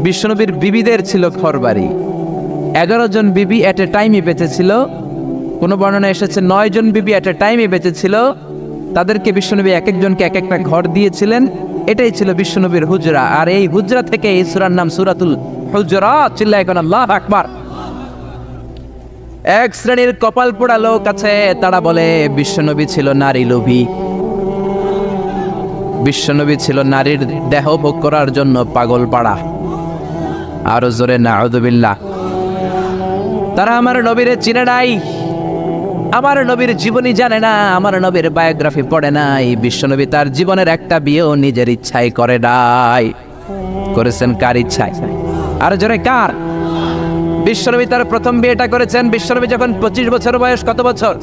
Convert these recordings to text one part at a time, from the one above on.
বিশ্বনবীর বিবিদের ছিল ঘরবাড়ি। 11 জন বিবি এট এ টাইমই বেঁচে ছিল। কোনো বর্ণনা এসেছে 9 জন বিবি এট এ টাইমই বেঁচে ছিল। তাদেরকে বিশ্বনবী এক একজনকে এক একটা ঘর দিয়েছিলেন। এটাই ছিল বিশ্বনবীর হুজরা। আর এই হুজরা থেকে এই সূরার নাম সূরাতুল হুজরাত। চিল্লায় কোন আল্লাহু আকবার। এক শ্রেণীর কপাল পোড়া লোক আছে, তারা বলে বিশ্বনবী ছিল নারী লোভী, বিশ্বনবী ছিল নারীর দেহ ভোগ করার জন্য পাগল পাড়া। আরো জোরে নাউযুবিল্লাহ। তারা আমার নবীরে চিনে নাই, আমার নবীর জীবনী জানে না, আমার নবীর বায়োগ্রাফি পড়ে নাই। বিশ্বনবী তার জীবনের একটা বিয়েও নিজের ইচ্ছায় করে নাই। করেছেন কার ইচ্ছায়? আর জোরে কার? বিশ্বনবী তার প্রথম বিয়েটা করেছেন বিশ্বনবী যখন 25 বছর বয়স। কত বছর?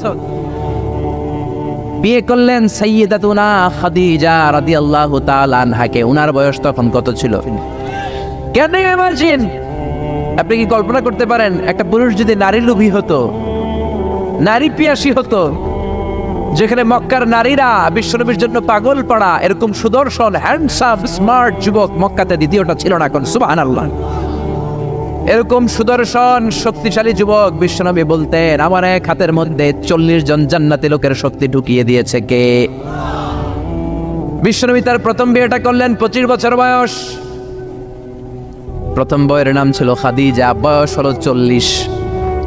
বিয়ে করলেন সাইয়্যিদাতুনা খাদিজা রাদিয়াল্লাহু তাআলা আনহাকে। উনার বয়স তখন কত ছিল? Can you imagine? আপনি কি কল্পনা করতে পারেন একটা পুরুষ যদি নারী লোভী হতো, নারী পিয়াসী হতো, যেখানে মক্কার নারীরা বিশ্বনবীর জন্য পাগল পাড়া, এরকম সুদর্শন হ্যান্ডসাম স্মার্ট যুবক মক্কাতে দ্বিতীয়টা ছিল না। কোন সুবহানাল্লাহ। এরকম সুদর্শন শক্তিশালী যুবক বিশ্বনবী বলতেন, আমার এক হাতের মধ্যে 40 জন জান্নাতি লোকের শক্তি ঢুকিয়ে দিয়েছে কে? বিশ্বনবী তার প্রথম বিয়েটা করলেন 25 বছর বয়স। প্রথম বউয়ের নাম ছিল খাদিজা, বয়স হলো 40।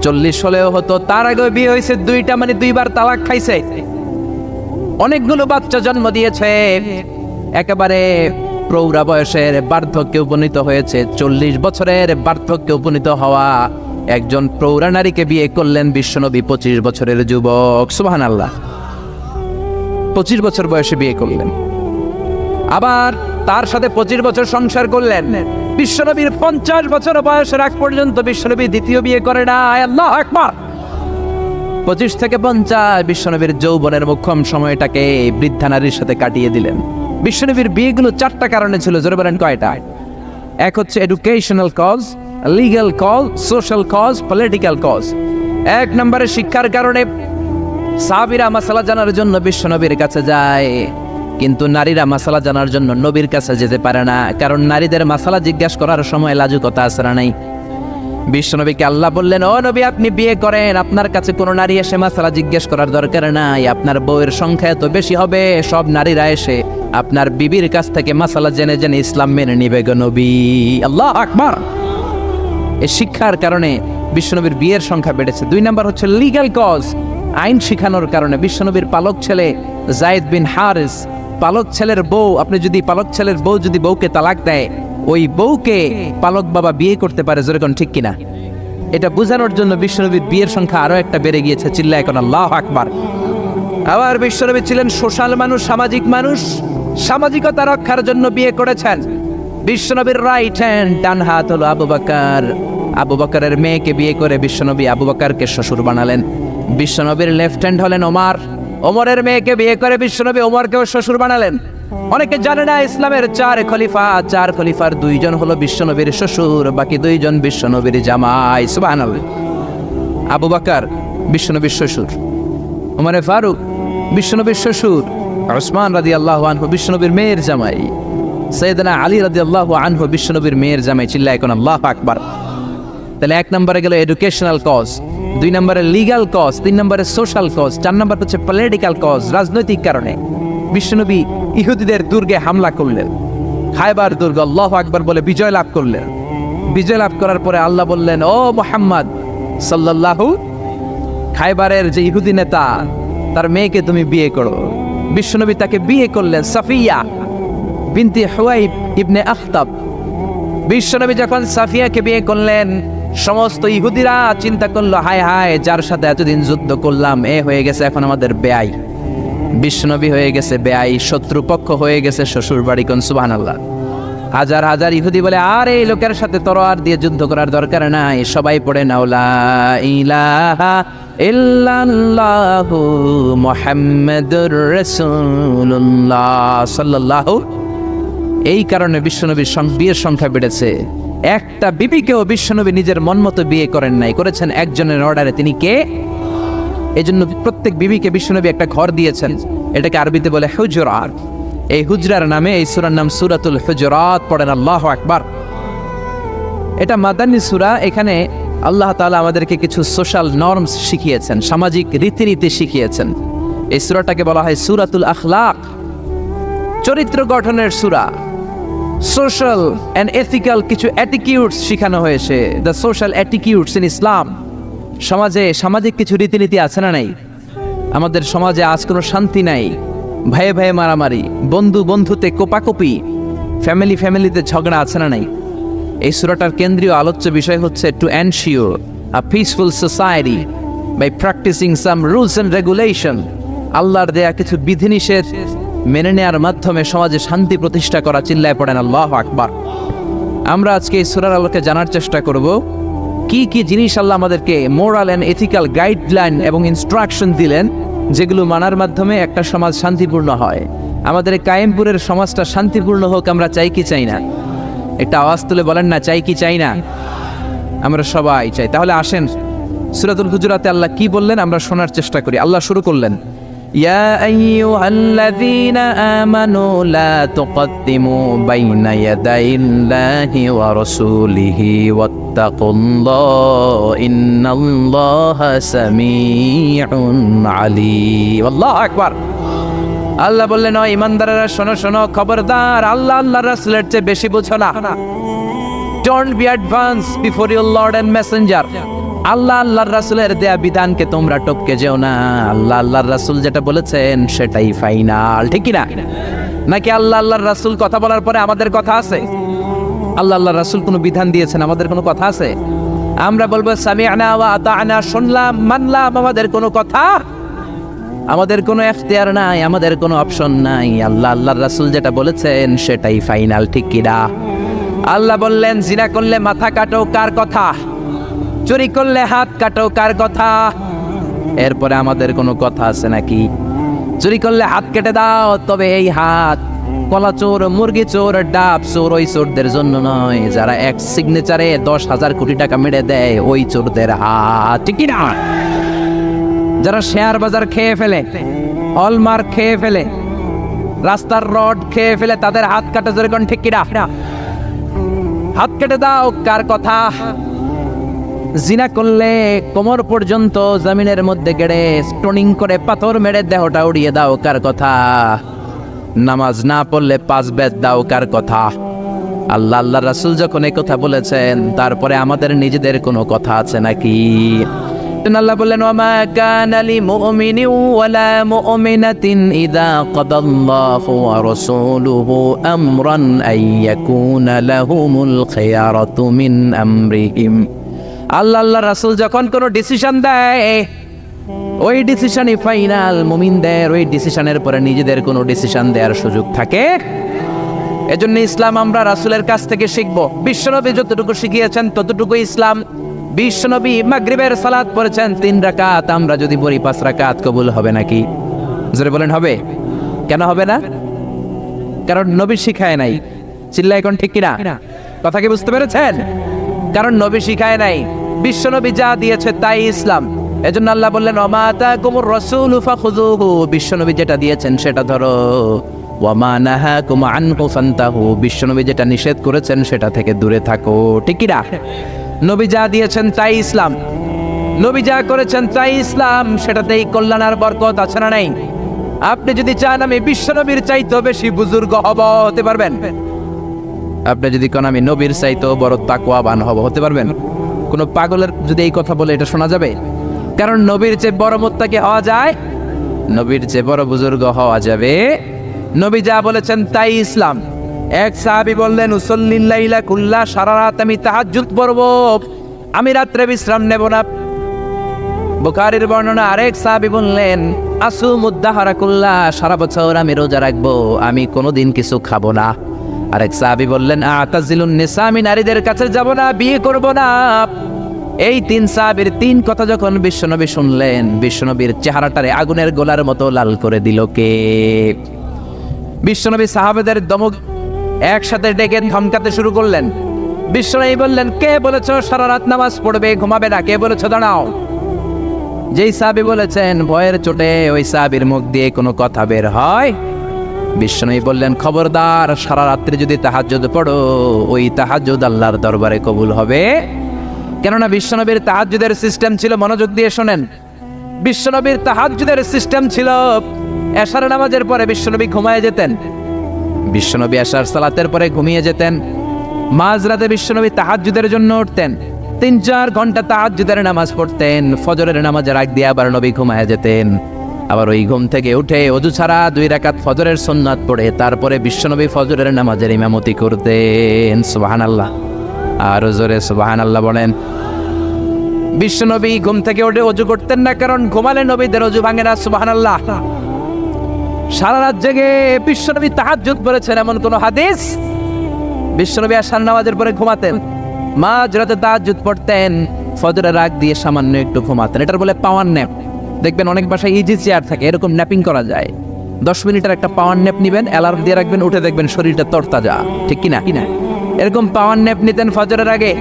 40 হলেও হতো, তার আগে বিয়ে হয়েছে 2টা, মানে 2বার তালাক খাইছে, অনেকগুলো বাচ্চা জন্ম দিয়েছে, একেবারে প্রৌঢ়া বয়সের বার্ধক্যে উপনীত হয়েছে। 40 বছরের বার্ধক্যে উপনীত হওয়া একজন প্রৌঢ়া নারীকে বিয়ে করলেন বিশ্বনবী 25 বছরের যুবক। সুবহানাল্লাহ। 25 বছর বয়সে বিয়ে করলেন, আবার তার সাথে 25 বছর সংসার করলেন। বিশ্বনবীর 50 বছর বয়সের আগ পর্যন্ত বিশ্বনবী দ্বিতীয় বিয়ে করে না। আল্লাহু আকবার। 25 থেকে 50 বিশ্বনবীর যৌবনের মোক্ষম সময়টাকে বৃদ্ধা নারীর সাথে কাটিয়ে দিলেন। বিশ্বনবীর বিয়েগুলো 4টা কারণে ছিল। জোরে বলেন কয়টা? এক হচ্ছে educational cause, legal cause, social cause, political cause. 1 নম্বরে শিক্ষার কারণে। সাহাবীরা মাসালা জানার জন্য বিশ্বনবীর কাছে যায়, কিন্তু নারীরা মাসালা জানার জন্য নবীর কাছে যেতে পারে না, কারণ নারীদের মাসালা জিজ্ঞাসা করার সময় লাজুকতা আছরা নাই। বিশ্বনবীকে আল্লাহ বললেন, ও নবী আপনি বিয়ে করেন, আপনার কাছে কোনো নারী এসে মাসালা জিজ্ঞেস করার দরকার নাই। আপনার বউয়ের সংখ্যা এত বেশি হবে, সব নারীরা এসে আপনার বিবির কাছ থেকে মাসালা জেনে জেনে ইসলাম মেনে নিবে গো নবী। আল্লাহু আকবার। এই শিক্ষার কারণে বিশ্বনবীর বিয়ের সংখ্যা বেড়েছে। 2 নম্বর হচ্ছে লিগ্যাল কজ, আইন শিখানোর কারণে। বিশ্বনবীর পালক ছেলে যায়েদ বিন হারিস, পালক ছেলের বউ, আপনি যদি পালক ছেলের বউ যদি বউকে তালাক দেয়, ওই বউকে পালক বাবা বিয়ে করতে পারে। যেরকম ঠিক কিনা? এটা বোঝানোর জন্য বিশ্বনবীর বিয়ের সংখ্যা আরো একটা বেড়ে গিয়েছে। চিল্লায় এখন আল্লাহু আকবার। আবার বিশ্বনবী ছিলেন সোশ্যাল মানুষ, সামাজিক মানুষ। সামাজিকতা রক্ষার জন্য বিয়ে করেছেন। বিশ্বনবীর রাইট হ্যান্ড, ডান হাত হলো আবু বকর। আবু বকরের মেয়েকে বিয়ে করে বিশ্বনবী আবু বকরকে শ্বশুর বানালেন। বিশ্বনবীর লেফট হ্যান্ড হলেন ওমর। ওমরের মেয়েকে বিয়ে করে বিশ্বনবী ওমরকেও শ্বশুর বানালেন। অনেকে জানে না ইসলামের 4 খলিফা, 4 খলিফার 2 জন হলো বিশ্বনবীর শ্বশুর, বাকি 2 জন বিশ্বনবীর জামাই। সুবহানাল্লাহ। আবু বকর বিশ্বনবীর শ্বশুর, ওমরে ফারুক বিশ্বনবীর শ্বশুর, উসমান রাদিয়াল্লাহু আনহু বিশ্বনবীর মেয়ের জামাই, সাইয়েদনা আলী রাদিয়াল্লাহু আনহু বিশ্বনবীর মেয়ের জামাই। চিল্লায় এখন আল্লাহু আকবার। তাহলে 1 নম্বরে গেল এডুকেশনাল কজ, 2 নম্বরে লিগ্যাল কজ, 3 নম্বরে সোশ্যাল কজ, 4 নম্বর হচ্ছে পলিটিক্যাল কজ, রাজনৈতিক কারণে। বিশ্বনবী ইহুদিদের দুর্গে হামলা করলেন, খায়বার দুর্গ, আল্লাহু আকবার বলে বিজয় লাভ করলেন। বিজয় লাভ করার পরে আল্লাহ বললেন, ও মুহাম্মদ সাল্লাল্লাহু, খায়বারের যে ইহুদি নেতা তার মেয়েকে তুমি বিয়ে করো। বিশ্বনবী তাকে বিয়ে করলেন, সাফিয়া বিনতে হুয়াইব ইবনে আখতাব। বিশ্বনবী যখন সাফিয়াকে বিয়ে করলেন, সমস্ত ইহুদিরা চিন্তা করলো, হায় হায়, যার সাথে এতদিন যুদ্ধ করলাম এ হয়ে গেছে এখন আমাদের বেয়াই। বিশ্বনবী হয়ে গেছে বেয়াই, শত্রুপক্ষ হয়ে গেছে শ্বশুর বাড়ি। কোন সুবহানাল্লাহ। হাজার হাজার ইহুদি বলে, আর এই লোকের সাথে তরোয়ার দিয়ে যুদ্ধ করার দরকার নাই, সবাই পড়ে নাও লা ইলাহা ইল্লাল্লাহু মুহাম্মাদুর রাসূলুল্লাহ সাল্লাল্লাহু। এই কারণে বিশ্বনবীর বিয়ের সংখ্যা বেড়েছে। একটা বিবিকেও বিশ্বনবী নিজের মন মতো বিয়ে করেন নাই, করেছেন একজনের অর্ডারে। তিনি কে? এজন্য প্রত্যেক বিবিকে বিশ্বনবী একটা ঘর দিয়েছেন। এটাকে আরবিতে বলে হুজরাত। এই হুজরার নামে এই সূরার নাম সূরাতুল হুজরাত। পড়েন আল্লাহু আকবার। এটা মাদানী সূরা। এখানে আল্লাহ তাআলা আমাদেরকে কিছু সোশ্যাল নর্মস শিখিয়েছেন, সামাজিক রীতিনীতি শিখিয়েছেন। এই সূরাটাকে বলা হয় সূরাতুল আখলাক, চরিত্র গঠনের সূরা। সোশ্যাল অ্যান্ড এথিক্যাল কিছু অ্যাটিটিউডস শেখানো হয়েছে, দ্য সোশ্যাল অ্যাটিটিউডস ইন ইসলাম। সামাজিক কিছু রীতিনীতি আছে না নাই? আমাদের সমাজে আজ কোনো শান্তি নাই, ভাইয়ে ভাইয়ে মারামারি, বন্ধু বন্ধুতে কোপাকুপি, ফ্যামিলিতে ঝগড়া আছে না নাই? এই সূরাটার কেন্দ্রীয় আলোচ্য বিষয় হচ্ছে to ensure a peaceful society by practicing some rules and regulation. আল্লাহর দেয়া কিছু বিধিনিষেধ মেনে নেওয়ার মাধ্যমে সমাজে শান্তি প্রতিষ্ঠা করা। চিল্লায় পড়েন আল্লাহু আকবার। আমরা আজকে এই সূরার আলোকে জানার চেষ্টা করব কি কি জিনিস আল্লাহ আমাদেরকে মোরাল অ্যান্ড এথিক্যাল গাইডলাইন এবং ইনস্ট্রাকশন দিলেন, যেগুলো মানার মাধ্যমে একটা সমাজ শান্তিপূর্ণ হয়। আমাদের এই কায়েমপুরের সমাজটা শান্তিপূর্ণ হোক, আমরা চাই কি চাই না? একটা আওয়াজ তুলে বলেন না, চাই কি চাই না? আমরা সবাই চাই। তাহলে আসেন সূরাতুল হুজুরাতে আল্লাহ কি বললেন আমরা শোনার চেষ্টা করি। আল্লাহ শুরু করলেন, ইয়া আইয়ুহাল্লাযীনা আমানু লা তুকদ্দিমু বাইনা ইয়াদাইল্লাহি ওয়া রাসূলিহি ওয়াত্তাকুল্লাহ ইন্নাল্লাহা সামিউন আলীম। আল্লাহু আকবার। আল্লাহ বললেন, ও ইমানদারেরা শোনো শোনো, খবরদার আল্লাহ আল্লাহর রাসূলের চেয়ে বেশি বুঝো না। Don't be advance before your lord and messenger. Allah আল্লাহর রাসূলের দেয়া বিধানকে তোমরা টপকে যেও না। আল্লাহ আল্লাহর রাসূল যেটা বলেছেন সেটাই ফাইনাল, ঠিক কি না? নাকি আল্লাহ আল্লাহর রাসূল কথা বলার পরে আমাদের কথা আছে? আল্লাহ আল্লাহর রাসূল কোনো বিধান দিয়েছেন, আমাদের কোনো কথা আছে? আমরা বলবো সামি'না ওয়া আতা'না, শুনলাম মানলাম, আমাদের কোনো কথা, আমাদের কোনো এখতিয়ার নাই, আমাদের কোনো অপশন নাই। আল্লাহ আল্লাহর রাসূল যেটা বলেছেন সেটাই ফাইনাল, ঠিক কি না? আল্লাহ বললেন, জিনা করলে মাথা কাটো, কার কথা? চুরি করলে হাত কাটো, কার কথা? এরপরে আমাদের কোনো কথা আছে নাকি? চুরি করলে হাত কেটে দাও, তবে এই হাত কলা চোর, মুরগি চোর, ডাব চোর ওই চোরদের জন্য নয়, যারা এক সিগনেচারে 10,000 কোটি টাকা মেরে দেয় ওই চোরদের হাত, ঠিক না? যারা শেয়ার বাজার খেয়ে ফেলে, হলমার্ক খেয়ে ফেলে, রাস্তার রড খেয়ে ফেলে, তাদের হাত কাটা, জোরে কোন ঠিক কিনা? হাত কেটে দাও, কার কথা? জিনা করলে কোমর পর্যন্ত জমিনের মধ্যে গেড়ে স্টোনিং করে পাথর মেরে দেহটা উড়িয়ে দাও, কার কথা? নামাজ না পড়লে 5 বেদ দাও, কার কথা? আল্লাহ আল্লাহর রাসূল যখন এই কথা বলেছেন, তারপরে আমাদের নিজেদের কোনো কথা আছে নাকি? আল্লাহ বললেন, ওয়ামা কানা লিমুমিনিন ওয়ালা মুমিনাতিন ইযা কাদাল্লাহু ওয়া রাসূলুহু আমরান আইয়াকুনা লাহুমুল খিয়ারাতু মিন আমরিহিম। আল্লাহ আল্লাহর রাসূল যখন কোনো ডিসিশন দেয়, ওই ডিসিশনই ফাইনাল। মুমিনদের ওই ডিসিশনের পরে নিজেদের কোনো ডিসিশন দেওয়ার সুযোগ থাকে? এজন্য ইসলাম আমরা রাসূলের কাছ থেকে শিখব। বিশ্বনবী যতটুকু শিখিয়েছেন ততটুকু ইসলাম। বিশ্বনবী মাগরিবের সালাত পড়েছেন 3 রাকাত, আমরা যদি পড়ি 5 রাকাত, কবুল হবে নাকি? জোরে বলেন হবে? কেন হবে না? কারণ নবী শিখায় নাই। চিল্লায় কোন ঠিক কিনা? কথা কি বুঝতে পেরেছেন? কারণ নবী শিখায় নাই, বিশ্বনবী যা দিয়েছে তাই ইসলাম। এজন্য আল্লাহ বললেন, ওমা আতাকুমুর রাসূলু ফাখুযুহু, বিশ্বনবী যেটা দিয়েছেন সেটা ধরো। ওয়ামা নাহাকুম আনহু ফান্তাহু, বিশ্বনবী যেটা নিষেধ করেছেন সেটা থেকে দূরে থাকো, ঠিক কি না? নবী যা দিয়েছেন তাই ইসলাম, নবী যা করেছেন তাই ইসলাম, সেটাতেই কল্যাণ আর বরকত আছে না নাই? আপনি যদি চান আমি বিশ্বনবীর চাইতেও বেশি বুজুর্গ হব, হতে পারবেন? আপনি যদি কোন আমি নবীর চাইতেও বড় তাকওয়াবান হব, হতে পারবেন? কোন পাগলের যদি এই কথা বলে এটা শোনা যাবে? কারণ নবীর চেয়ে বড় মুত্তাকি হওয়া যায়, নবীর চেয়ে বড় বুজুর্গ হওয়া যাবে। নবী যা বলেছেন তাই ইসলাম। এক সাহাবী বললেন, উসাল্লিল লাইলা কুল্লা, সারা রাত আমি তাহাজ্জুদ পড়ব, আমি রাত্রে বিশ্রাম নেব না। বুখারীর বর্ণনা। আরেক সাহাবী বললেন, আসুমুদ দাহরা কুল্লা, সারা বছর আমি রোজা রাখবো, আমি কোনোদিন কিছু খাবো না। আরেক সাহাবী বললেন, আতাজিলুন নিসা, আমি নারীদের কাছে যাব না, বিয়ে করব না। এই 3 সাহাবীর 3 কথা যখন বিশ্বনবী শুনলেন, বিশ্বনবীর চেহারাটারে আগুনের গোলার মতো লাল করে দিল কে? বিশ্বনবী সাহাবাদের দমক একসাথে ডেকে ধমকাতে শুরু করলেন। বিশ্বনবী বললেন, কে বলেছো সারা রাত নামাজ পড়বে, ঘুমাবে না? কে বলেছো দাঁড়াও? যেই সাহাবী বলেছেন, ভয়ের চোটে ওই সাহাবীর মুখ দিয়ে কোনো কথা বের হয়, বিশ্বনবী বললেন, খবরদার, সারা রাত্রি যদি তাহাজ্জুদ পড়ো, ওই তাহাজ্জুদ আল্লাহর দরবারে কবুল হবে। কেননা বিশ্বনবীর তাহাজ্জুদের সিস্টেম ছিল, মনোযোগ দিয়ে শোনেন, বিশ্বনবীর তাহাজ্জুদের সিস্টেম ছিল এশার নামাজের পরে বিশ্বনবী ঘুমায় যেতেন। বিশ্বনবী এশার সালাতের পরে ঘুমিয়ে যেতেন। মাঝরাতে বিশ্বনবী তাহাজ্জুদের জন্য উঠতেন, 3-4 ঘন্টা তাহাজ্জুদের নামাজ পড়তেন। ফজরের নামাজের আগ দিয়ে আবার নবী ঘুমায় যেতেন। আবার ওই ঘুম থেকে উঠে ওযু ছাড়া 2 রাকাত ফজরের সুন্নাত পড়ে তারপরে বিশ্বনবী ফজরের নামাজের ইমামতি করতেন। সুবহানাল্লাহ, আর জোরে সুবহানাল্লাহ বলেন। বিশ্বনবী ঘুম থেকে উঠে ওযু করতেন না, কারণ ঘুমালে নবীদের ওযু ভাঙে না। সুবহানাল্লাহ। সারা রাত জেগে বিশ্বনবী তাহাজ্জুদ পড়েছেন এমন কোন হাদিস? বিশ্বনবী আশার নামাজের পরে ঘুমাতেন, মাঝরাতে তাহাজ্জুদ পড়তেন, ফজরের আগ দিয়ে সামান্য একটু ঘুমাতেন। এটার বলে পাওয়ার ন্যাপ। দেখবেন অনেক বাসায় ইজি চেয়ার থাকে, এরকম ন্যাপিং করা যায়। 10 মিনিটের একটা পাওয়ার ন্যাপ নিবেন, অ্যালার্ম দিয়ে রাখবেন, উঠে দেখবেন শরীরটা তরতাজা, ঠিক কিনা? এরকম পাওয়ার ন্যাপ নিতেন ফজরের আগে,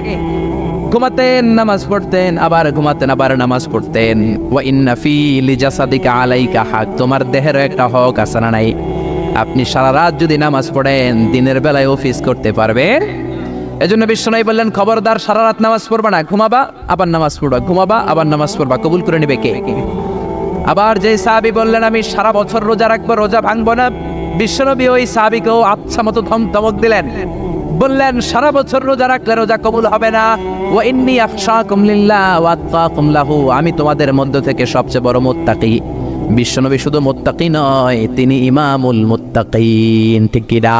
ঘুমাতেন, নামাজ পড়তেন, আবার ঘুমাতেন, আবার নামাজ পড়তেন। ওয়া ইন্না ফি লিজাসাদিকা আলাইকা হক, তোমার দেহের একটা হক আছে না নাই? আপনি সারা রাত যদি নামাজ পড়েন, দিনের বেলায় অফিস করতে পারবেন। এজন্য বিশ্বনবী বললেন, খবরদার, সারা রাত নামাজ পড়বা না, ঘুমাবা আবার নামাজ পড়বা, ঘুমাবা আবার নামাজ পড়বা, কবুল করে নেবে কে? আবার যে সাহাবী বললেন, আমি সারা বছর রোজা রাখবো, রোজা ভাঙবো না, বিশ্বনবী ওই সাহাবীকেও আচ্ছা মতো ধমক দিলেন, বললেন, সারা বছর রোজা রাখলে রোজা কবুল হবে না। ওয়া ইন্নী আখশাকুম লিল্লাহ ওয়া আতকাকুম লাহু, আমি তোমাদের মধ্য থেকে সবচেয়ে বড় মুত্তাকি। বিশ্বনবী শুধু মুত্তাকি নয়, তিনি ইমামুল মুত্তাকিন, ঠিক কি না?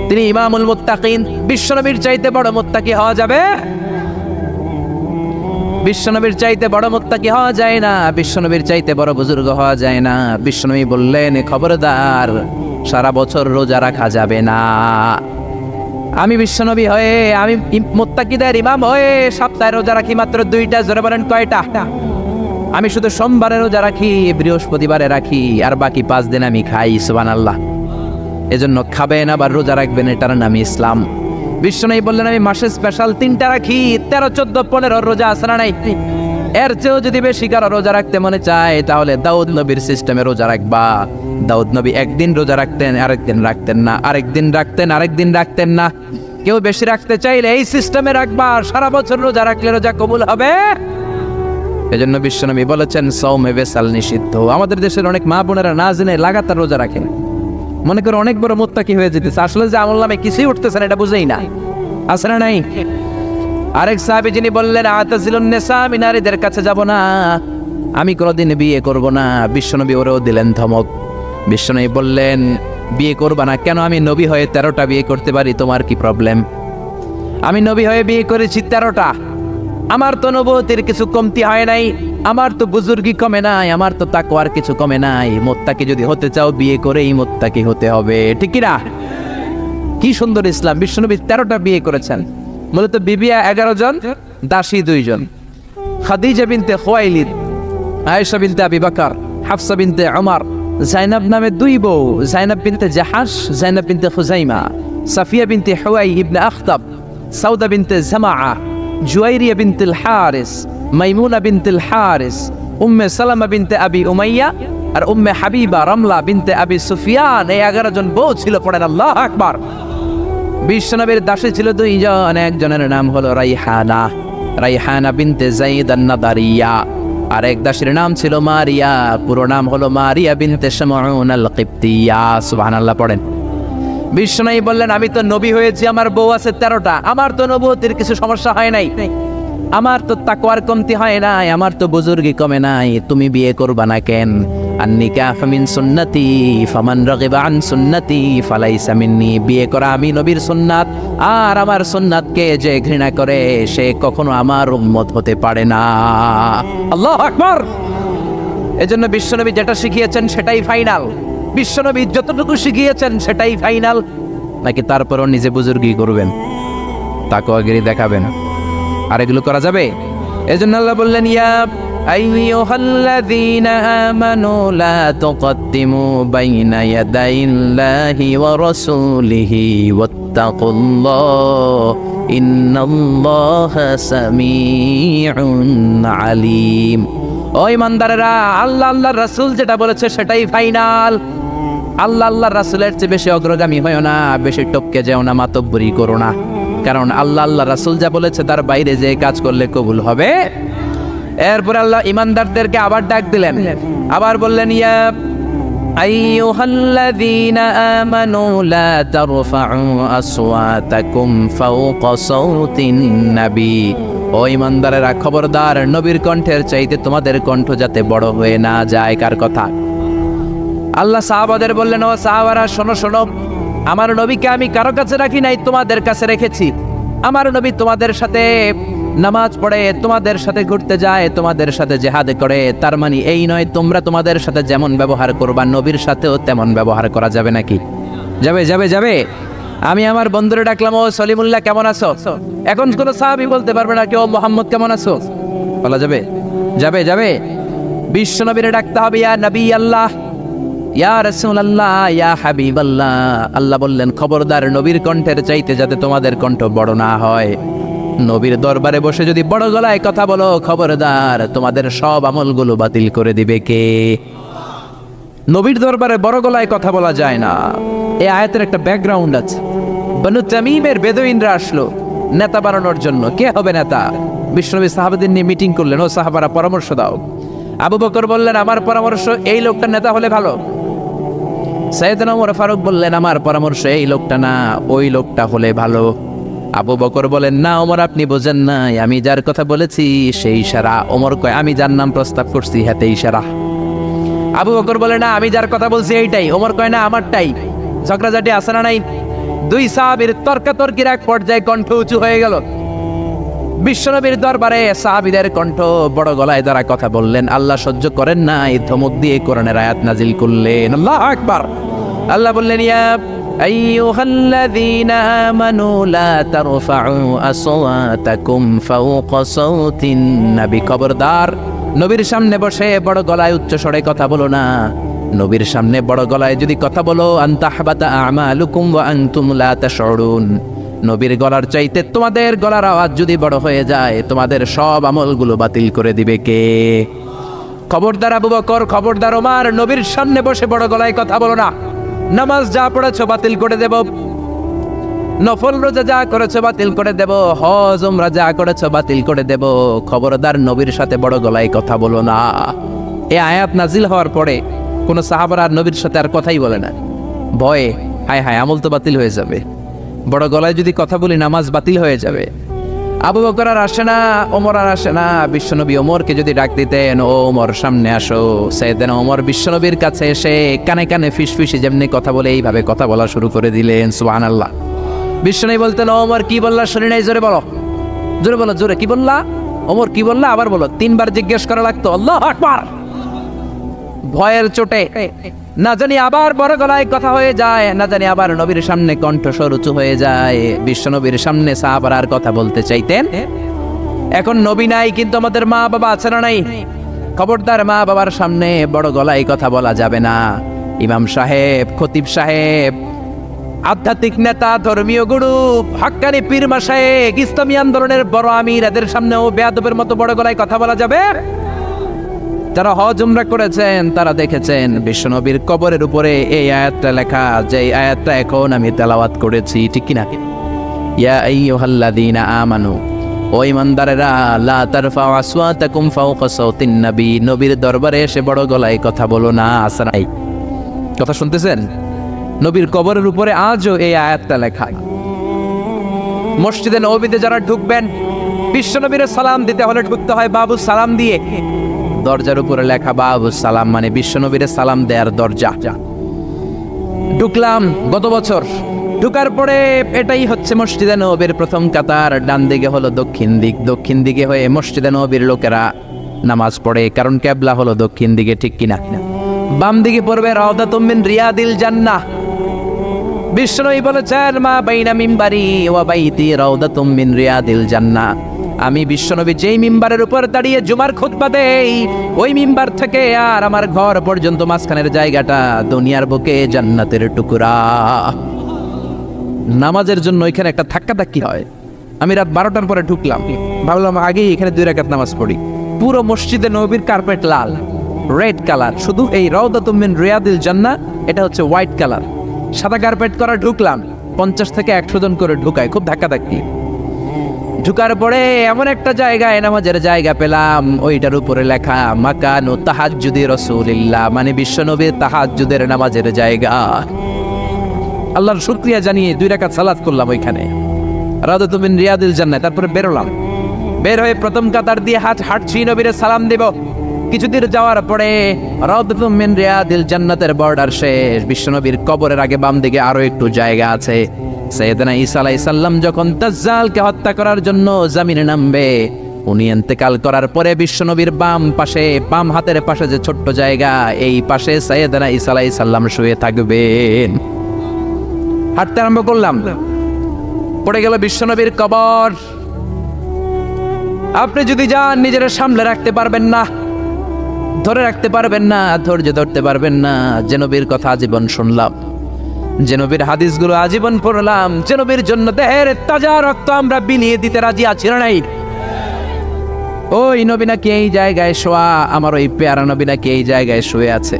তিনি ইমামুল মুত্তাকিন। বিশ্বনবীর চাইতে বড় মুত্তাকি হওয়া যাবে? বিশ্বনবীর চাইতে বড় মুত্তাকি হওয়া যায় না, বিশ্বনবীর চাইতে বড় বুজুর্গ হওয়া যায় না। বিশ্বনবী বললেন, খবরদার, সারা বছর রোজা রাখা যাবে না। আমি বিশ্বনবী হয়ে, আমি মুত্তাকিদের ইমাম হয়ে সপ্তাহে রোজা রাখি মাত্র 2টা। জোরে বলেন কয়টা? আমি শুধু সোমবারে রোজা রাখি, বৃহস্পতিবারে রাখি, আর বাকি 5 দিন আমি খাই। সুবহানাল্লাহ। এজন্য খাবেন আবার রোজা রাখবেন, এটার নাম ইসলাম। বিশ্বনবী বললেন, আমি মাসে স্পেশাল 3টা রাখি, 13, 14, 15 রোজা আছে না নাই? এর চেয়েও যদি বেশি কারো রোজা রাখতে মনে চায়, তাহলে দাউদ নবীর সিস্টেমে রোজা রাখবা। দাউদ নবী একদিন রোজা রাখতেন, আরেকদিন রাখতেন না, আরেকদিন রাখতেন, আরেকদিন রাখতেন না। কেউ বেশি রাখতে চাইলে এই সিস্টেমে রাখবা, সারা বছর রোজা রাখলে রোজা কবুল হবে। এজন্য বিশ্বনবী বলেছেন, সওমে বেসাল নিষিদ্ধ। আমাদের দেশের অনেক মা বোনেরা না জেনে লাগাতার রোজা রাখেন, মনে করে অনেক বড় মুত্তাকি হয়ে যেতেছে, আসলে যে আমল নামে কিছুই উঠতেছে না, এটা বুঝেই না। আছে না নাই? আরেক সাহাবী যিনি বললেন, আতাজিলুন নিসা, আমি নারীদের কাছে যাব না, আমি কোনোদিন বিয়ে করব না। বিশ্বনবী ওরেও দিলেন ধমক। বিশ্বনবী বললেন, বিয়ে করবা না কেন? আমি নবী হয়ে 13টা বিয়ে করতে পারি, তোমার কি প্রবলেম? আমি নবী হয়ে বিয়ে করেছি 13টা, আমার তো নবুয়তের কিছু কমতি হয় নাই, আমার তো বুজুর্গি কমে নাই, আমার তো তাকওয়ার কিছু কমে নাই। মুত্তাকি যদি হতে চাও, বিয়ে করেই মুত্তাকি হতে হবে, ঠিক কি না? কি সুন্দর ইসলাম! বিশ্বনবী 13টা বিয়ে করেছেন। মূলত বিবিয়া 11 জন, দাসী 2 জন। খাদিজা বিনতে খুয়াইলিদ, আয়েশা বিনতে আবি বকর, হাফসা বিনতে ওমর, জাইনাব নামে 2 বউ, জাইনাব বিনতে জাহাশ, জাইনাব বিনতে খুজাইমা, সাফিয়া বিনতে হুয়াই ইবনে আখতাব, সাউদা বিনতে জামাআ, জুয়াইরিয়া বিনতুল হারিস, মাইমুনা বিনতুল হারিস, উম্মে সালামা বিনতে আবি উমাইয়া, আর উম্মে হাবিবা রামলা বিনতে আবি সুফিয়ান। এই 11 জন বউ ছিল। পড়েন আল্লাহু আকবার। বিশ্বনবীর দাসী ছিল 2 জন, একজনের নাম হলো রাইহানা, রাইহানা বিনতে যায়েদ আন-নাদারিয়া, আর এক দাসীর নাম ছিল মারিয়া, পুরো নাম হলো মারিয়া বিনতে শামউন আল-কিবতিয়া। সুবহানাল্লাহ পড়েন। বিশ্বনবী বললেন, আমি তো নবী হয়েছি, আমার বউ আছে 13টা, আমার তো নবুয়তের কিছু সমস্যা হয় নাই, আমার তো তাকওয়ার কমতি হয় নাই, আমার তো বুজুর্গি কমে নাই, তুমি বিয়ে করবা না কেন? আন-নিকাহু মিন সুন্নতি ফামান রাগিবা আন সুন্নতি ফালাইসা মিন্নি। বিয়ে করা আমি নবীর সুন্নাত, আর আমার সুন্নাতকে যে ঘৃণা করে, সে কখনো আমার উম্মত হতে পারে না। আল্লাহু আকবার। এজন্য বিশ্বনবী যেটা শিখিয়েছেন সেটাই ফাইনাল। বিশ্বনবী যতটুকু শিখিয়েছেন সেটাই ফাইনাল। নাকি তারপরও নিজে বুজুর্গি করবেন, তাকওয়াগিরি দেখাবেন, আর এগুলো করা যাবে? এজন্য আল্লাহ বললেন, ইয়া আইয়ুহাল্লাযীনা আমানু লা তুকদ্দিমু বাইনা ইয়াদাইল্লাহি ওয়া রাসূলিহি ওয়াত্তাকুল্লাহ ইন্নাল্লাহা সামিউন আলীম। ও ইমানদারেরা, আল্লাহ আল্লাহর রাসূল যেটা বলেছে সেটাই ফাইনাল। আল্লাহ আল্লাহ রাসূলের চেয়ে বেশি অগ্রগামী হয়ো না, বেশি টপকে যেও না, মাতব্বরি করো না। কারণ আল্লাহ আল্লাহ রাসূল যা বলেছে তার বাইরে যে কাজ করলে কবুল হবে। এরপর আল্লাহ ইমানদারদেরকে আবার ডাক দিলেন, আবার বললেন, ইয়া আইয়ুহাল্লাযীনা আমানু লা তারফা'উ আসওয়াতাকুম ফাওকা সাওতিন নবী। ও ইমানদারেরা, খবরদার, নবীর কণ্ঠের চাইতে তোমাদের কণ্ঠ যাতে বড় হয়ে না যায়। কার কথা? আল্লাহ সাহাবাদের বললেন, ও সাহাবারা, শোনো শোনো, আমার নবীকে আমি কারো কাছে রাখি নাই, তোমাদের কাছে রেখেছি। আমার নবী তোমাদের সাথে নামাজ পড়ে, তোমাদের সাথে ঘুরতে যায়, তোমাদের সাথে জিহাদ করে। তার মানে এই নয় তোমরা তোমাদের সাথে যেমন ব্যবহার করবা নবীর সাথেও তেমন ব্যবহার করা যাবে নাকি? যাবে যাবে যাবে। আমি আমার বন্ধুরে ডাকলাম, ও সলিমুল্লাহ কেমন আছো? এখন কোন সাহাবী বলতে পারবে না কেউ মোহাম্মদ কেমন আছো, বলা যাবে? যাবে যাবে। বিশ্ব নবীরে ডাকতে হবে, ইয়া নবী আল্লাহ, ইয়া রাসূলুল্লাহ, ইয়া হাবিবাল্লাহ। আল্লাহ বললেন, খবরদার, নবীর কণ্ঠের চাইতে যাতে তোমাদের কণ্ঠ বড় না হয়। নবীর দরবারে বসে যদি বড় গলায় কথা বলো, খবরদার, তোমাদের সব আমলগুলো বাতিল করে দিবে কে? নবীর দরবারে বড় গলায় কথা বলা যায় না। এই আয়াতের একটা ব্যাকগ্রাউন্ড আছে। বনু তামিমের বেদুইনরা আসলো নেতা বানানোর জন্য। কে হবে নেতা? বিশ্বনবী সাহাবাদের নিয়ে মিটিং করলেন, ও সাহাবারা পরামর্শ দাও। আবু বকর বললেন, আমার পরামর্শ এই লোকটা নেতা হলে ভালো। সাইয়েদনা ওমর ফারুক বললেন, আমার পরামর্শ এই লোকটা না, ওই লোকটা হলে ভালো। আবু বকর বলেন, না ওমর, আপনি বোঝেন নাই, আমি যার কথা বলেছি সেই ইশারা। ওমর কয়, আমি যার নাম প্রস্তাব করছি হাতে ইশারা। আবু বকর বলে, না আমি যার কথা বলছি এইটাই। ওমর কয়, না আমারটাই। ঝগড়াঝাটি আছে না নাই? দুই সাহাবীর তর্কাতর্কির এক পর্যায়ে কণ্ঠ উঁচু হয়ে গেল। বিশ্বনবীর দরবারে সাহাবীদের কণ্ঠ বড় গলায় দ্বারা কথা বললেন। আল্লাহ সহ্য করেন না, এই ধমক দিয়ে কোরআনের আয়াত নাজিল করলেন। আল্লাহু আকবার। আল্লাহ বললেন, ইয়া আইয়ুহাল্লাযীনা আমানু লা তারফা'উ আসওয়াতাকুম ফাওকা সাওতিন নবী। খবরদার, নবীর সামনে বসে বড় গলায় উচ্চ স্বরে কথা বলো না। নবীর সামনে বড় গলায় যদি কথা বলো, আনতাহবাতা আমালুকুম ওয়া আনতুম লা তাশউরুন। নবীর গলার চাইতে তোমাদের গলার আওয়াজ যদি বড় হয়ে যায়, তোমাদের সব আমলগুলো বাতিল করে দিবে কে? খবরদার আবু বকর, খবরদার ওমর, নবীর সামনে বসে বড় গলায় কথা বলো না। নামাজ যা পড়েছো বাতিল করে দেব, নফল রোজা যা করেছো বাতিল করে দেব, হজ উমরা যা করেছো বাতিল করে দেব। খবরদার, নবীর সাথে বড় গলায় কথা বলো না। এই আয়াত নাজিল হওয়ার পরে কোন সাহাবারা নবীর সাথে আর কথাই বলে না, ভয়ে, হায় হায় আমল তো বাতিল হয়ে যাবে, বড় গলায় যদি কথা বলি নামাজ বাতিল হয়ে যাবে। আবু বকর আর আসে না, ওমর আর আসে না। বিশ্বনবী ওমরকে যদি ডাক দিতেন, ও ওমর সামনে আসো, সাইয়েদনা ওমর বিশ্বনবীর কাছে এসে কানে কানে ফিসফিসে যেমনি কথা বলে এইভাবে কথা বলা শুরু করে দিলেন। সুবহানাল্লাহ। বিশ্বনবী বলতেন, ও ওমর কি বললা শুনি নাই, জোরে বলো, জোরে বলো, জোরে। কি বললা ওমর, কি বললা, আবার বলো। 3 বার জিজ্ঞেস করা লাগতো। আল্লাহু আকবার। ভয়ের চোটে না জানি আবার বড় গলায় কথা হয়ে যায়, না জানি আবার নবীর সামনে কণ্ঠস্বর উঁচু হয়ে যায়। বিশ্বনবীর সামনে সাহাবারা আর কথা বলতে চাইতেন। এখন নবী নাই, কিন্তু আমাদের মা বাবা আছে না নাই? খবরদার, মা বাবার সামনে বড় গলায় কথা বলা যাবে না। ইমাম সাহেব, খতিব সাহেব, আধ্যাত্মিক নেতা, ধর্মীয় গুরু, হাক্কানি পীর মাশায়েখ, ইসলামী আন্দোলনের বড় আমির, এদের সামনেও বেয়াদবের মতো বড় গলায় কথা বলা যাবে? যারা হজ উমরা করেছেন তারা দেখেছেন বিশ্বনবীর কবরের উপরে এই আয়াতটা লেখা, যে আয়াতটা এখন আমি তেলাওয়াত করেছি, ঠিক কি না? ইয়া আইয়ুহাল্লাযীনা আমানু, ও ঈমানদারেরা, লা তারফাউ আসওয়াতাকুম ফাওকা সাওতিন নবী। নবীর দরবারে এসে বড় গলায় কথা বলো না। আছে নাই? কথা শুনতেছেন? নবীর কবরের উপরে আজও এই আয়াতটা লেখা। মসজিদে নববীতে যারা ঢুকবেন, বিশ্বনবীর সালাম দিতে হলে ঢুকতে হয় বাবু সালাম দিয়ে। দরজার উপরে লেখা বাবু সালাম, মানে বিশ্বনবীর সালাম দেয়ার দরজা। ঢুকলাম গত বছর, ঢুকার পরে এটাই হচ্ছে মসজিদে নববীর প্রথম কাতার। ডান দিকে হলো দক্ষিণ দিক, দক্ষিণ দিকে হয়ে মসজিদে নববীর লোকেরা নামাজ পড়ে, কারণ কিবলা হলো দক্ষিণ দিকে, ঠিক কিনা? বাম দিকে পড়বে রাউদাতুম মিন রিয়াদিল জান্নাহ। বিশ্বনবী বলেছেন, মা বাইনা মিম্বারি ওয়া বাইতি রাউদাতুম মিন রিয়াদিল জান্নাহ। আমি বিশ্বনবী যেই মিম্বারের উপর দাঁড়িয়ে জুমার খুতবা দেই, ওই মিম্বার থেকে আর আমার ঘর পর্যন্ত মাঝখানের জায়গাটা দুনিয়ার বুকে জান্নাতের টুকরা। নামাজের জন্য এখানে একটা ধাক্কাধাক্কি হয়। আমি রাত 12টার পরে ঢুকলাম, ভাবলাম আগেই এখানে 2 রাকাত নামাজ পড়ি। পুরো মসজিদে নববীর কার্পেট লাল, রেড কালার, শুধু এই রাউদাতুম মিন রিয়াদিল জান্নাহ এটা হচ্ছে হোয়াইট কালার। সাদা কার্পেট করা, ঢুকলাম, 50 থেকে 100 জন করে ঢুকায়, খুব ধাক্কাধাক্কি। ঢুকার পরে এমন একটা জায়গায় নামাজের জায়গা পেলাম, ওইটার উপরে লেখা মাকানু তাহাজ্জুদি রাসূলিল্লাহ, মানে বিশ্বনবীর তাহাজ্জুদের নামাজের জায়গা। আল্লাহর শুকরিয়া জানিয়ে 2 রাকাত সালাত করলাম ওইখানে, রাউদাতুম মিন রিয়াদিল জান্নাহ। তারপরে বেরোলাম, বের হয়ে প্রথম কাতার দিয়ে হাঁটছি, নবীরে সালাম দেব। কিছুদিন যাওয়ার পরে রাউদাতুম মিন রিয়াদিল জান্নাতের বর্ডার শেষ, বিশ্বনবীর কবরের আগে বাম দিকে আরো একটু জায়গা আছে। সাইয়েদনা ঈসা আলাইহিস সালাম যখন দাজ্জালকে হত্যা করার জন্য জমিনে নামবে, উনি ইন্তেকাল করার পরে বিশ্বনবীর বাম পাশে, বাম হাতের পাশে যে ছোট্ট জায়গা, এই পাশে সাইয়েদনা ঈসা আলাইহিস সালাম শুয়ে থাকবেন। হাঁটতে আরম্ভ করলাম, পড়ে গেল বিশ্বনবীর কবর। আপনি যদি যান, নিজের সামলে রাখতে পারবেন না, ধরে রাখতে পারবেন না, ধৈর্য ধরতে পারবেন না। যে নবীর কথা আজীবন শুনলাম, যে নবীর হাদিসগুলো আজীবন পড়লাম, যে নবীর জন্য দেহের তাজা রক্ত আমরা বিলিয়ে দিতে রাজি আছি না নাই? ওই নবী নাকি এই জায়গায় শোয়া, আমার ওই পেয়ারা নবী নাকি এই জায়গায় শুয়ে আছে।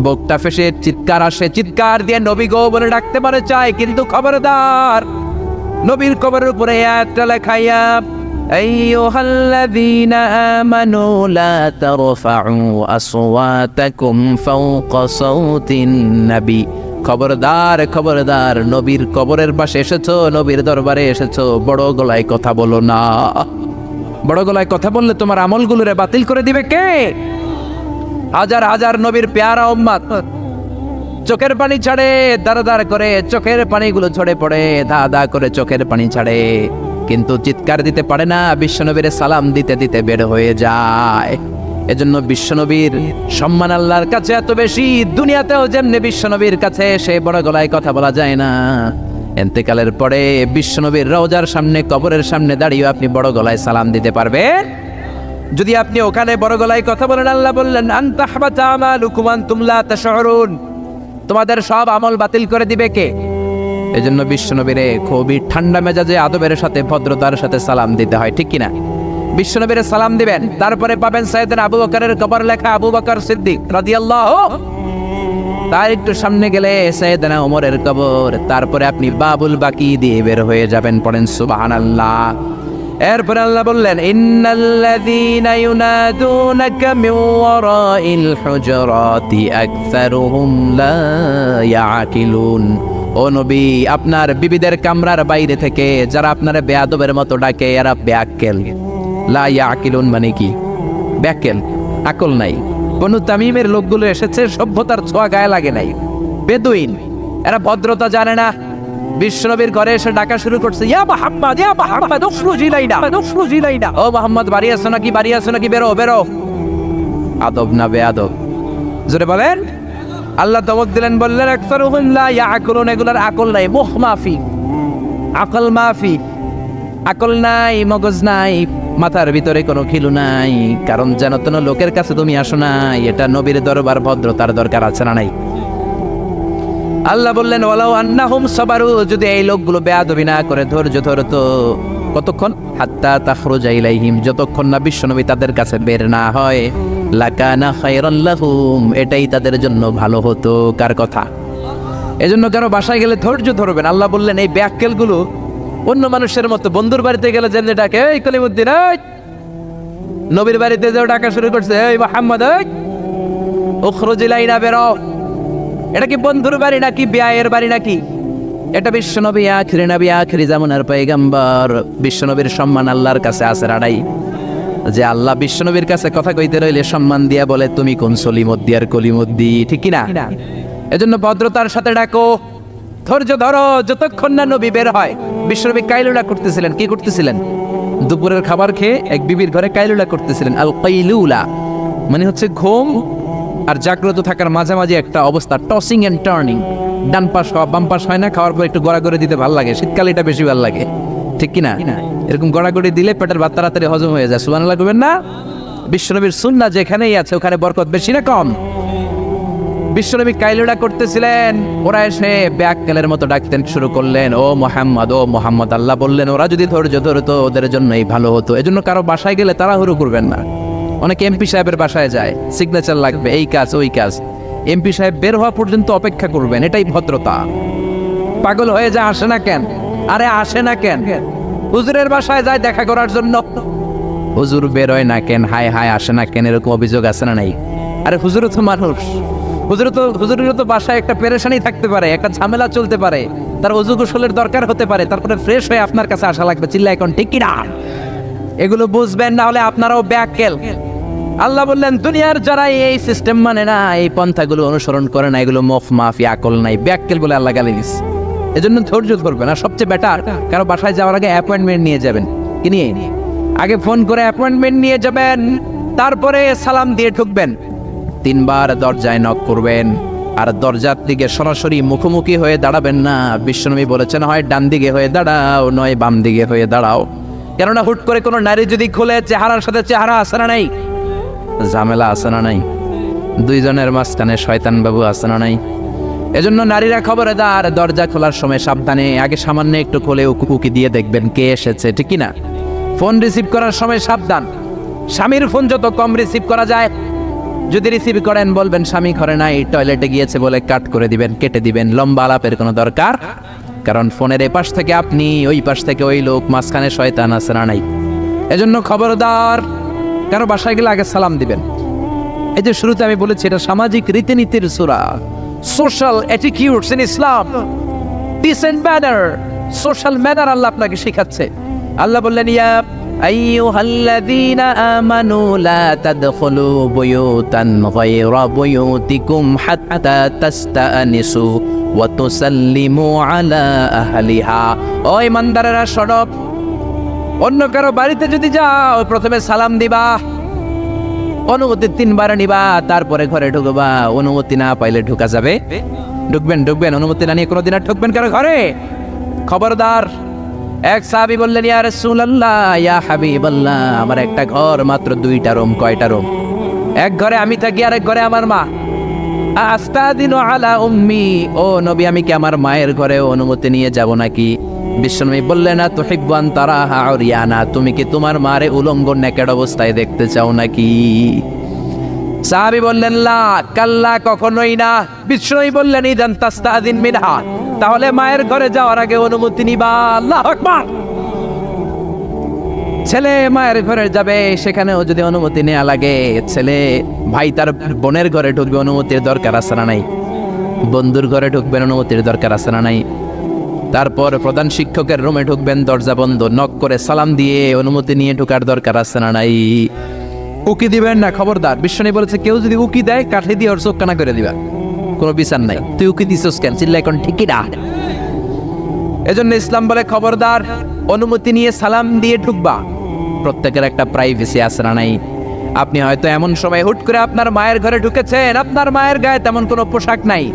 বুকটা ফেসে চিৎকার আসে, চিৎকার দিয়ে নবী গো বলে ডাকতে পারে চায়, কিন্তু খবরদার, নবীর কবরের উপরে একটা লেখাইয়া আইয়ুহাল্লাযীনা আমানু লা তারফাউ আসওয়াতাকুম ফাওকা সাওতিন নবী। খবরদার, খবরদার, নবীর কবরের পাশে এসেছো, নবীর দরবারে এসেছো, বড় গলায় কথা বলো না। বড় গলায় কথা বললে তোমার আমলগুলোরে বাতিল করে দিবে কে? হাজার হাজার নবীর পেয়ারা উম্মত চোখের পানি ছাড়ে, দাঁড়া দাঁড় করে চোখের পানিগুলো ঝরে পড়ে, দা দা করে চোখের পানি ছাড়ে, কিন্তু চিৎকার দিতে পারে না, বিশ্বনবীর সালাম দিতে দিতে বের হয়ে যায়। এজন্য বিশ্বনবীর সম্মান আল্লাহর কাছে এত বেশি, দুনিয়াতেও যেমনি বিশ্বনবীর কাছে সে বড় গলায় কথা বলা যায় না, ইন্তেকালের পরে বিশ্বনবীর রওজার সামনে, কবরের সামনে দাঁড়িয়ে আপনি বড় গলায় সালাম দিতে পারবেন? যদি আপনি ওখানে বড় গলায় কথা বলেন, আল্লাহ বললেন আনতাহবাতা আমালুকুম আনতুম লা তাশউরুন, তোমাদের সব আমল বাতিল করে দিবে কে? এজন্য বিশ্বনবীরে খুবই ঠান্ডা মেজাজে, আদবের সাথে, ভদ্রতার সাথে সালাম দিতে হয়, ঠিক কিনা? বিশ্বনবীরে সালাম দিবেন, তারপরে পাবেন সাইয়েদনা আবু বকরের কবর লেখা আবু বকর সিদ্দিক রাদিয়াল্লাহু, তার একটু সামনে গেলে সাইয়েদনা ওমরের কবর, তারপরে আপনি বাবুল বাকি দিয়ে বের হয়ে যাবেন। পড়েন সুবহানাল্লাহ। এরপরে আল্লাহ বললেন ইন্নাল্লাযীনা ইউনাদুনাকা মিন ওয়ারাইল হুজুরাতি আকসারুহুম লা ইয়াকিলুন। ও নবী, আপনার বিবিদের কামরার বাইরে থেকে যারা আপনার বেয়াদবের মতো ডাকে, এরা বেআক্কেল। লা ইয়াকিলুন মানে কি? বেআক্কেল, আকল নাই। বনু তামিমের লোকগুলো এসেছে, সভ্যতার ছোঁয়া গায়ে লাগে নাই, বেদুইন, এরা ভদ্রতা জানে না। বিশ্বনবীর ঘরে এসে ডাকা শুরু করছে, ইয়া মুহাম্মদ, ইয়া মুহাম্মদ, উখরুজ ইলাইনা, উখরুজ ইলাইনা। ও মুহাম্মদ, বাড়ি আছো নাকি, বাড়ি আছো নাকি, বেরো বেরো। আদব না বেয়াদব? জোরে বলেন। আল্লাহ ধমক দিলেন, বললেন আকসারুহুম লা ইয়াকুলুন, এগুলার আকল নাই, মুখ মাফি, আকল মাফি, আকল নাই, মগজ নাই, মাথার ভিতরে কোনো খিলু নাই। কারণ যেন তেন লোকের কাছে তুমি আসো নাই, এটা নবীর দরবার, ভদ্রতার দরকার আছে না নাই? আল্লাহ বললেন ওয়ালাউ আন্নাহুম সাবারু, যদি এই লোকগুলো বেয়াদবি না করে ধৈর্য ধরতো, কতক্ষণ? হাত্তা তাখরুজা ইলাইহিম, যতক্ষণ না বিশ্বনবী তাদের কাছে বের না হয়, লাকানা খায়রান লাহুম, এটাই তাদের জন্য ভালো হতো। কার কথা? এজন্য কারো বাসায় গেলে ধৈর্য ধরবেন। আল্লাহ বললেন এই ব্যাককেলগুলো অন্য মানুষের মতো, বন্ধুর বাড়িতে গেলে যেমনি ডাকে, এই কলিমুদ্দিন, এই নবীর বাড়িতে যেও ডাকা শুরু করছে, এই মুহাম্মদ, এই উখরুজ ইলাইনা, বেরো। এটা কি বন্ধুর বাড়ি নাকি বিয়ের বাড়ি নাকি? এটা বিশ্বনবী, আখিরি নবী, আখিরি জামানার পয়গম্বর। বিশ্বনবীর সম্মান আল্লাহর কাছে আছে রাড়াই, যে আল্লাহ বিশ্বনবীর কাছে কথা কইতে রইলে সম্মান দিয়া বলে তুমি কোন সলিমদ্দি আর কলিমদ্দি, ঠিক কিনা? এজন্য ভদ্রতার সাথে ডাকো, ধৈর্য ধরো যতক্ষণ না নবী বের হয়। বিশ্বনবী কাইলুলা করতেছিলেন। কি করতেছিলেন? দুপুরের খাবার খেয়ে এক বিবির ঘরে কাইলুলা করতেছিলেন। আল কাইলুলা মানে হচ্ছে ঘুম আর জাগ্রত থাকার মাঝামাঝি একটা অবস্থা, টসিং এন্ড টার্নিং, ডান পাশ হওয়া বাম পাশ হয় না, খাওয়ার পর একটু গড়াগড়ি দিতে ভালো লাগে, শীতকালে এটা বেশি ভালো লাগে, ঠিক কিনা? এরকম গড়াগড়ি দিলে পেটের ভাত তাড়াতাড়ি হজম হয়ে যায়। সুবহানাল্লাহ করবেন না? বিশ্বনবীর সুন্নাহ যেখানেই আছে ওখানে বরকত বেশি না কম? বিশ্বনবী কাইলুলা করতেছিলেন, ওরা এসে ব্যাককেলের মতো ডাকতেন শুরু করলেন, ও মুহাম্মদ, ও মুহাম্মদ। আল্লাহ বললেন ওরা যদি ধৈর্য ধরতো ওদের জন্যই ভালো হতো। এজন্য কারো বাসায় গেলে তাড়াহুড়ো করবেন না, অনেকে এমপি সাহেবের বাসায় যায়, সিগনেচার লাগবে, এই কাজ ওই কাজ। এমপি সাহেব বের হওয়া পর্যন্ত অপেক্ষা করবেন, এটাই ভদ্রতা। পাগল হয়ে যায়, আসে না কেন? আরে আসে না কেন? হুজুরের বাসায় যায় দেখা করার জন্য, হুজুর বের হয় না কেন, হায় হায় আসে না কেন, এরকম অভিযোগ আছে না নাই? আরে হুজুরও তো মানুষ, হুজুরেরও তো বাসায় একটা পেরেশানি থাকতে পারে, একটা ঝামেলা চলতে পারে, তার অজু গোসলের দরকার হতে পারে, তারপরে ফ্রেশ হয়ে আপনার কাছে আসা লাগবে। চিল্লা এখন ঠিক কিনা? এগুলো বুঝবেন, না হলে আপনারাও ব্যাককেল। আল্লাহ বললেন দুনিয়ার যারা এই সিস্টেম মানে না, এই পন্থাগুলো অনুসরণ করে না, এগুলো মফ মাফি আকল নাই, ব্যাককেল বলে আল্লাহ গালি দিচ্ছে। এজন্য ধৈর্য ধরবেন। আর সবচেয়ে বেটার, কারো বাসায় যাওয়ার আগে অ্যাপয়েন্টমেন্ট নিয়ে যাবেন। কি নিয়ে? আগে ফোন করে অ্যাপয়েন্টমেন্ট নিয়ে যাবেন, তারপরে সালাম দিয়ে ঢুকবেন। 3 বার দরজায় নক করবেন, আর দরজার দিকে সরাসরি মুখোমুখি হয়ে দাঁড়াবেন না। বিশ্বনবী বলেছেন, হয় ডান দিকে হয়ে দাঁড়াও, নয় বাম দিকে হয়ে দাঁড়াও। কেননা হুট করে কোনো নারী যদি খুলে, চেহারার সাথে চেহারা আছে না নাই? ঝামেলা আছে না নাই? দুইজনের মাঝখানে শয়তান বাবু আছে না নাই? এজন্য নারীরা খবরদার, দরজা খোলার সময় সাবধানে, আগে সামান্য একটু খুলে উকি দিয়ে দেখবেন কে এসেছে, ঠিক কিনা? ফোন রিসিভ করার সময় সাবধান, স্বামীর ফোন যত কম রিসিভ করা যায়। যদি রিসিভ করেন বলবেন স্বামী ঘরে নাই, টয়লেটে গিয়েছে বলে কাট করে দিবেন, কেটে দিবেন। লম্বা আলাপের কোনো দরকার, কারণ ফোনের এ পাশ থেকে আপনি, ওই পাশ থেকে ওই লোক, মাঝখানে শয়তান আছে না নাই? এজন্য খবরদার, কারো বাসায় গেলে আগে সালাম দিবেন। এই যে শুরুতে আমি বলেছি, এটা সামাজিক রীতিনীতির সূরা, social attitudes in Islam, decent manner, social manner Allah আপনাকে শেখাচ্ছে। আল্লাহ বললেন, ইয়া আইয়ুহাল্লাযীনা আমানু লা তাদখুলু বুয়ুতান গায়রা বুয়ুতিকুম হাত্তা তাস্তানিসু ওয়া তুসাল্লিমু আলা আহলিহা। ও ইমানদারেরা শোনো, অন্য কারো বাড়িতে যদি যাও প্রথমে সালাম দিবা, অনুমতি 3 বার নিবা, তারপরে ঘরে ঢুকবা। অনুমতি না পাইলে ঢুকা যাবে? ঢুকবেন, অনুমতি না নিয়ে কোনোদিন আর ঢুকবেন কারো ঘরে? খবরদার। এক সাহাবী বললেন, ইয়া রাসূলুল্লাহ, ইয়া হাবিবাল্লাহ, আমার একটা ঘর, মাত্র 2টা রুম। কয়টা রুম? এক ঘরে আমি থাকি, আর এক ঘরে আমার মা। আস্তাদিনু আলা উম্মি, ও নবী, আমি কি আমার মায়ের ঘরে অনুমতি নিয়ে যাব নাকি? বিশ্বনবী বললেন, তুহিব্বু আন তারাহা উরিয়ানা, তুমি কি তোমার মারে উলঙ্গ নেকেড অবস্থায় দেখতে চাও নাকি? সাহাবী বললেন, লা, কাল্লা, কখনোই না। বিশ্বনবী বললেন, ইদান তাস্তাদিন মিনহা, তাহলে মায়ের ঘরে যাওয়ার আগে অনুমতি নিবা। আল্লাহু আকবার। ছেলে মায়ের ঘরে যাবে, সেখানেও যদি অনুমতি নেওয়া লাগে, ছেলে ভাই তার বোনের ঘরে ঢুকবে, অনুমতির দরকার আছে না নাই? বন্ধুর ঘরে ঢুকবেন, অনুমতির দরকার আছে না নাই? তারপর প্রধান শিক্ষকের রুমে ঢুকবেন, দরজা বন্ধ, নক করে সালাম দিয়ে অনুমতি নিয়ে ঢোকার দরকার আছে না নাই? উকি দিবেন না, খবরদার। বিশ্বনবী বলেছে, কেউ যদি উকি দেয়, কাঠি দিয়ে ওর চোখ কানা করে দিবা, কোনো বিচার নাই। তুই উকি দিছস কেন? চিল্লা এখন ঠিকই না। এজন্য ইসলাম বলে, খবরদার, অনুমতি নিয়ে সালাম দিয়ে ঢুকবা। প্রত্যেকের একটা প্রাইভেসি আছে না নাই? আপনি হয়তো এমন সময় হুট করে আপনার মায়ের ঘরে ঢুকেছেন, আপনার মায়ের গায়ে তেমন কোনো পোশাক নাই,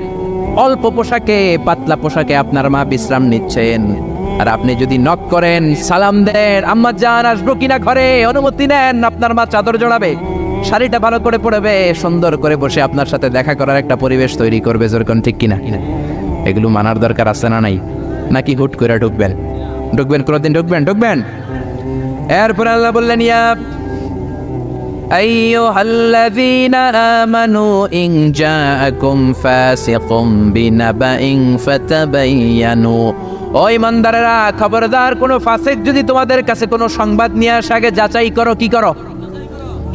অল্প পোশাকে, পাতলা পোশাকে আপনার মা বিশ্রাম নিচ্ছেন। আর আপনি যদি নক করেন, সালাম দেন, আম্মা জান আসবো কিনা ঘরে, অনুমতি নেন, আপনার মা চাদর জড়াবে, শাড়িটা ভালো করে পরবে, সুন্দর করে বসে আপনার সাথে দেখা করার একটা পরিবেশ তৈরি করবে, যেরকম, ঠিক কিনা? এগুলো মানার দরকার আছে না নাই? নাকি হুট করে ঢুকবেন? কোনোদিন ঢুকবেন। এরপর আল্লাহ বললেন, ইয়া আইয়ুহাল্লাযীনা আমানু ইন জাআকুম ফাসিকুম বিনাবাইন ফাতাবায়ানু, ও ইমানদারেরা, খবরদার, কোনো ফাসিক যদি তোমাদের কাছে কোনো সংবাদ নিয়ে আসে, আগে যাচাই করো। কি করো?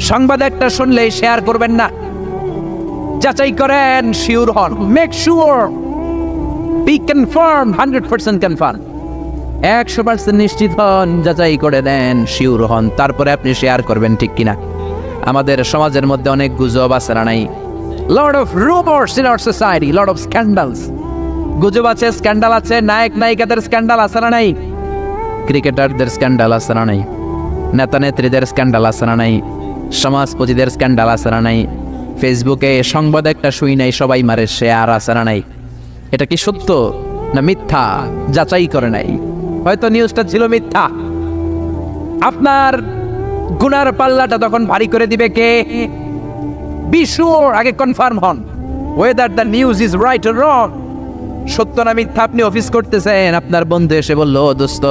সংবাদ একটা শুনলেই শেয়ার করবেন না, যাচাই করেন, শিওর হন, make sure, be confirm, 100% confirm, 100% নিশ্চিত হন, যাচাই করে দেন, শিওর হন, তারপরে আপনি শেয়ার করবেন, ঠিক কিনা? আমাদের সমাজের মধ্যে অনেক গুজব আছে না নাই? Lot of rumours in our society, lot of scandals. গুজব আছে, স্ক্যান্ডাল আছে, নায়ক নায়িকাদের স্ক্যান্ডাল আছে না নাই? ক্রিকেটারদের স্ক্যান্ডাল আছে না নাই? নেতা নেত্রীদের স্ক্যান্ডাল আছে না নাই? সমাজপতিদের স্ক্যান্ডাল আছে না নাই? ফেসবুকে সংবাদ একটা শুই নাই, সবাই মারে শেয়ার আছে না নাই? এটা কি সত্য না মিথ্যা যাচাই করে নাই? হয়তো নিউজটা ছিল মিথ্যা। আপনার গুনার পাল্লাটা তখন ভারী করে দিবে কে? বি শিওর, আগে কনফার্ম হন whether the news is right or wrong. সত্য না মিথ্যা আপনি অফিস করতেছেন, আপনার বন্ধু এসে বলল, দোস্ত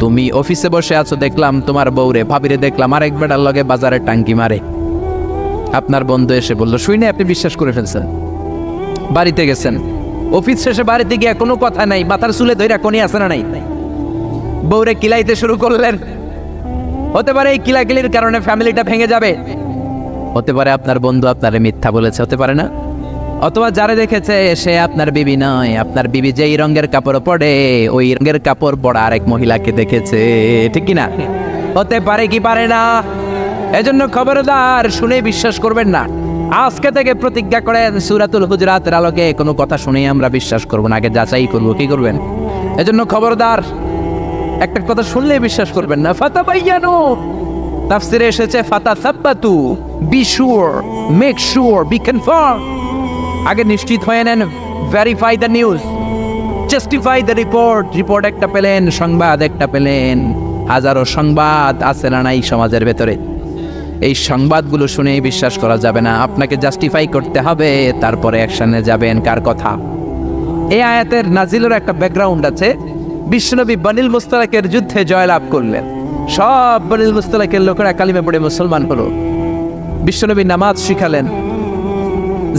তুমি অফিসে বসে আছো, দেখলাম তোমার বউরে ভাবিরে দেখলাম আরেক বেটার লগে বাজারে টাঙ্কি মারে। আপনার বন্ধু এসে বলল, শুনে আপনি বিশ্বাস করে ফেলছেন। বাড়িতে গেছেন, অফিস শেষে বাড়িতে গিয়ে কোনো কথা নাই, মাথার চুলে ধইরা কোনি আছে না নাই, বউরে কিলাইতে শুরু করলেন। হতে পারে এই কিলাকিলির কারণে ফ্যামিলিটা ভেঙে যাবে, হতে পারে আপনার বন্ধু আপনারে মিথ্যা বলেছে, হতে পারে না? অথবা যারে দেখেছে সে আপনার বিবি নয়, আপনার বিবি যেই রঙের কাপড় পরে ওই রঙের কাপড় পরা আরেক মহিলাকে দেখেছে, ঠিক কি না? হতে পারে কি পারে না? এজন্য খবরদার, শুনে বিশ্বাস করবেন না। আজকে থেকে প্রতিজ্ঞা করেন, সূরাতুল হুজুরাতের আলোকে কোনো কথা শুনেই আমরা বিশ্বাস করব না, আগে যাচাই করব। কি করবেন? এজন্য খবরদার, একটা কথা শুনলেই বিশ্বাস করবেন না। ফাতাবায়ানু, তাফসিরে এসেছে ফাতাসাব্বাতু, be sure, make sure, be confirm. আগে নিশ্চিত হয়ে নেন, verify the news, justify the report. Report একটা পেলেন, সংবাদ একটা পেলেন, হাজারো সংবাদ আছে না নাই সমাজের ভেতরে। এই সংবাদগুলো শুনে বিশ্বাস করা যাবে না, আপনাকে জাস্টিফাই করতে হবে, তারপরে অ্যাকশনে যাবেন। কার কথা? এই আয়াতের নাজিলের একটা ব্যাকগ্রাউন্ড আছে। বিশ্বনবী বনিল মুস্তালাকের যুদ্ধে জয়লাভ করলেন, সব বনিল মুস্তালাকের লোকেরা কালিমা পড়ে মুসলমান হলো। বিশ্বনবী নামাজ শিখালেন,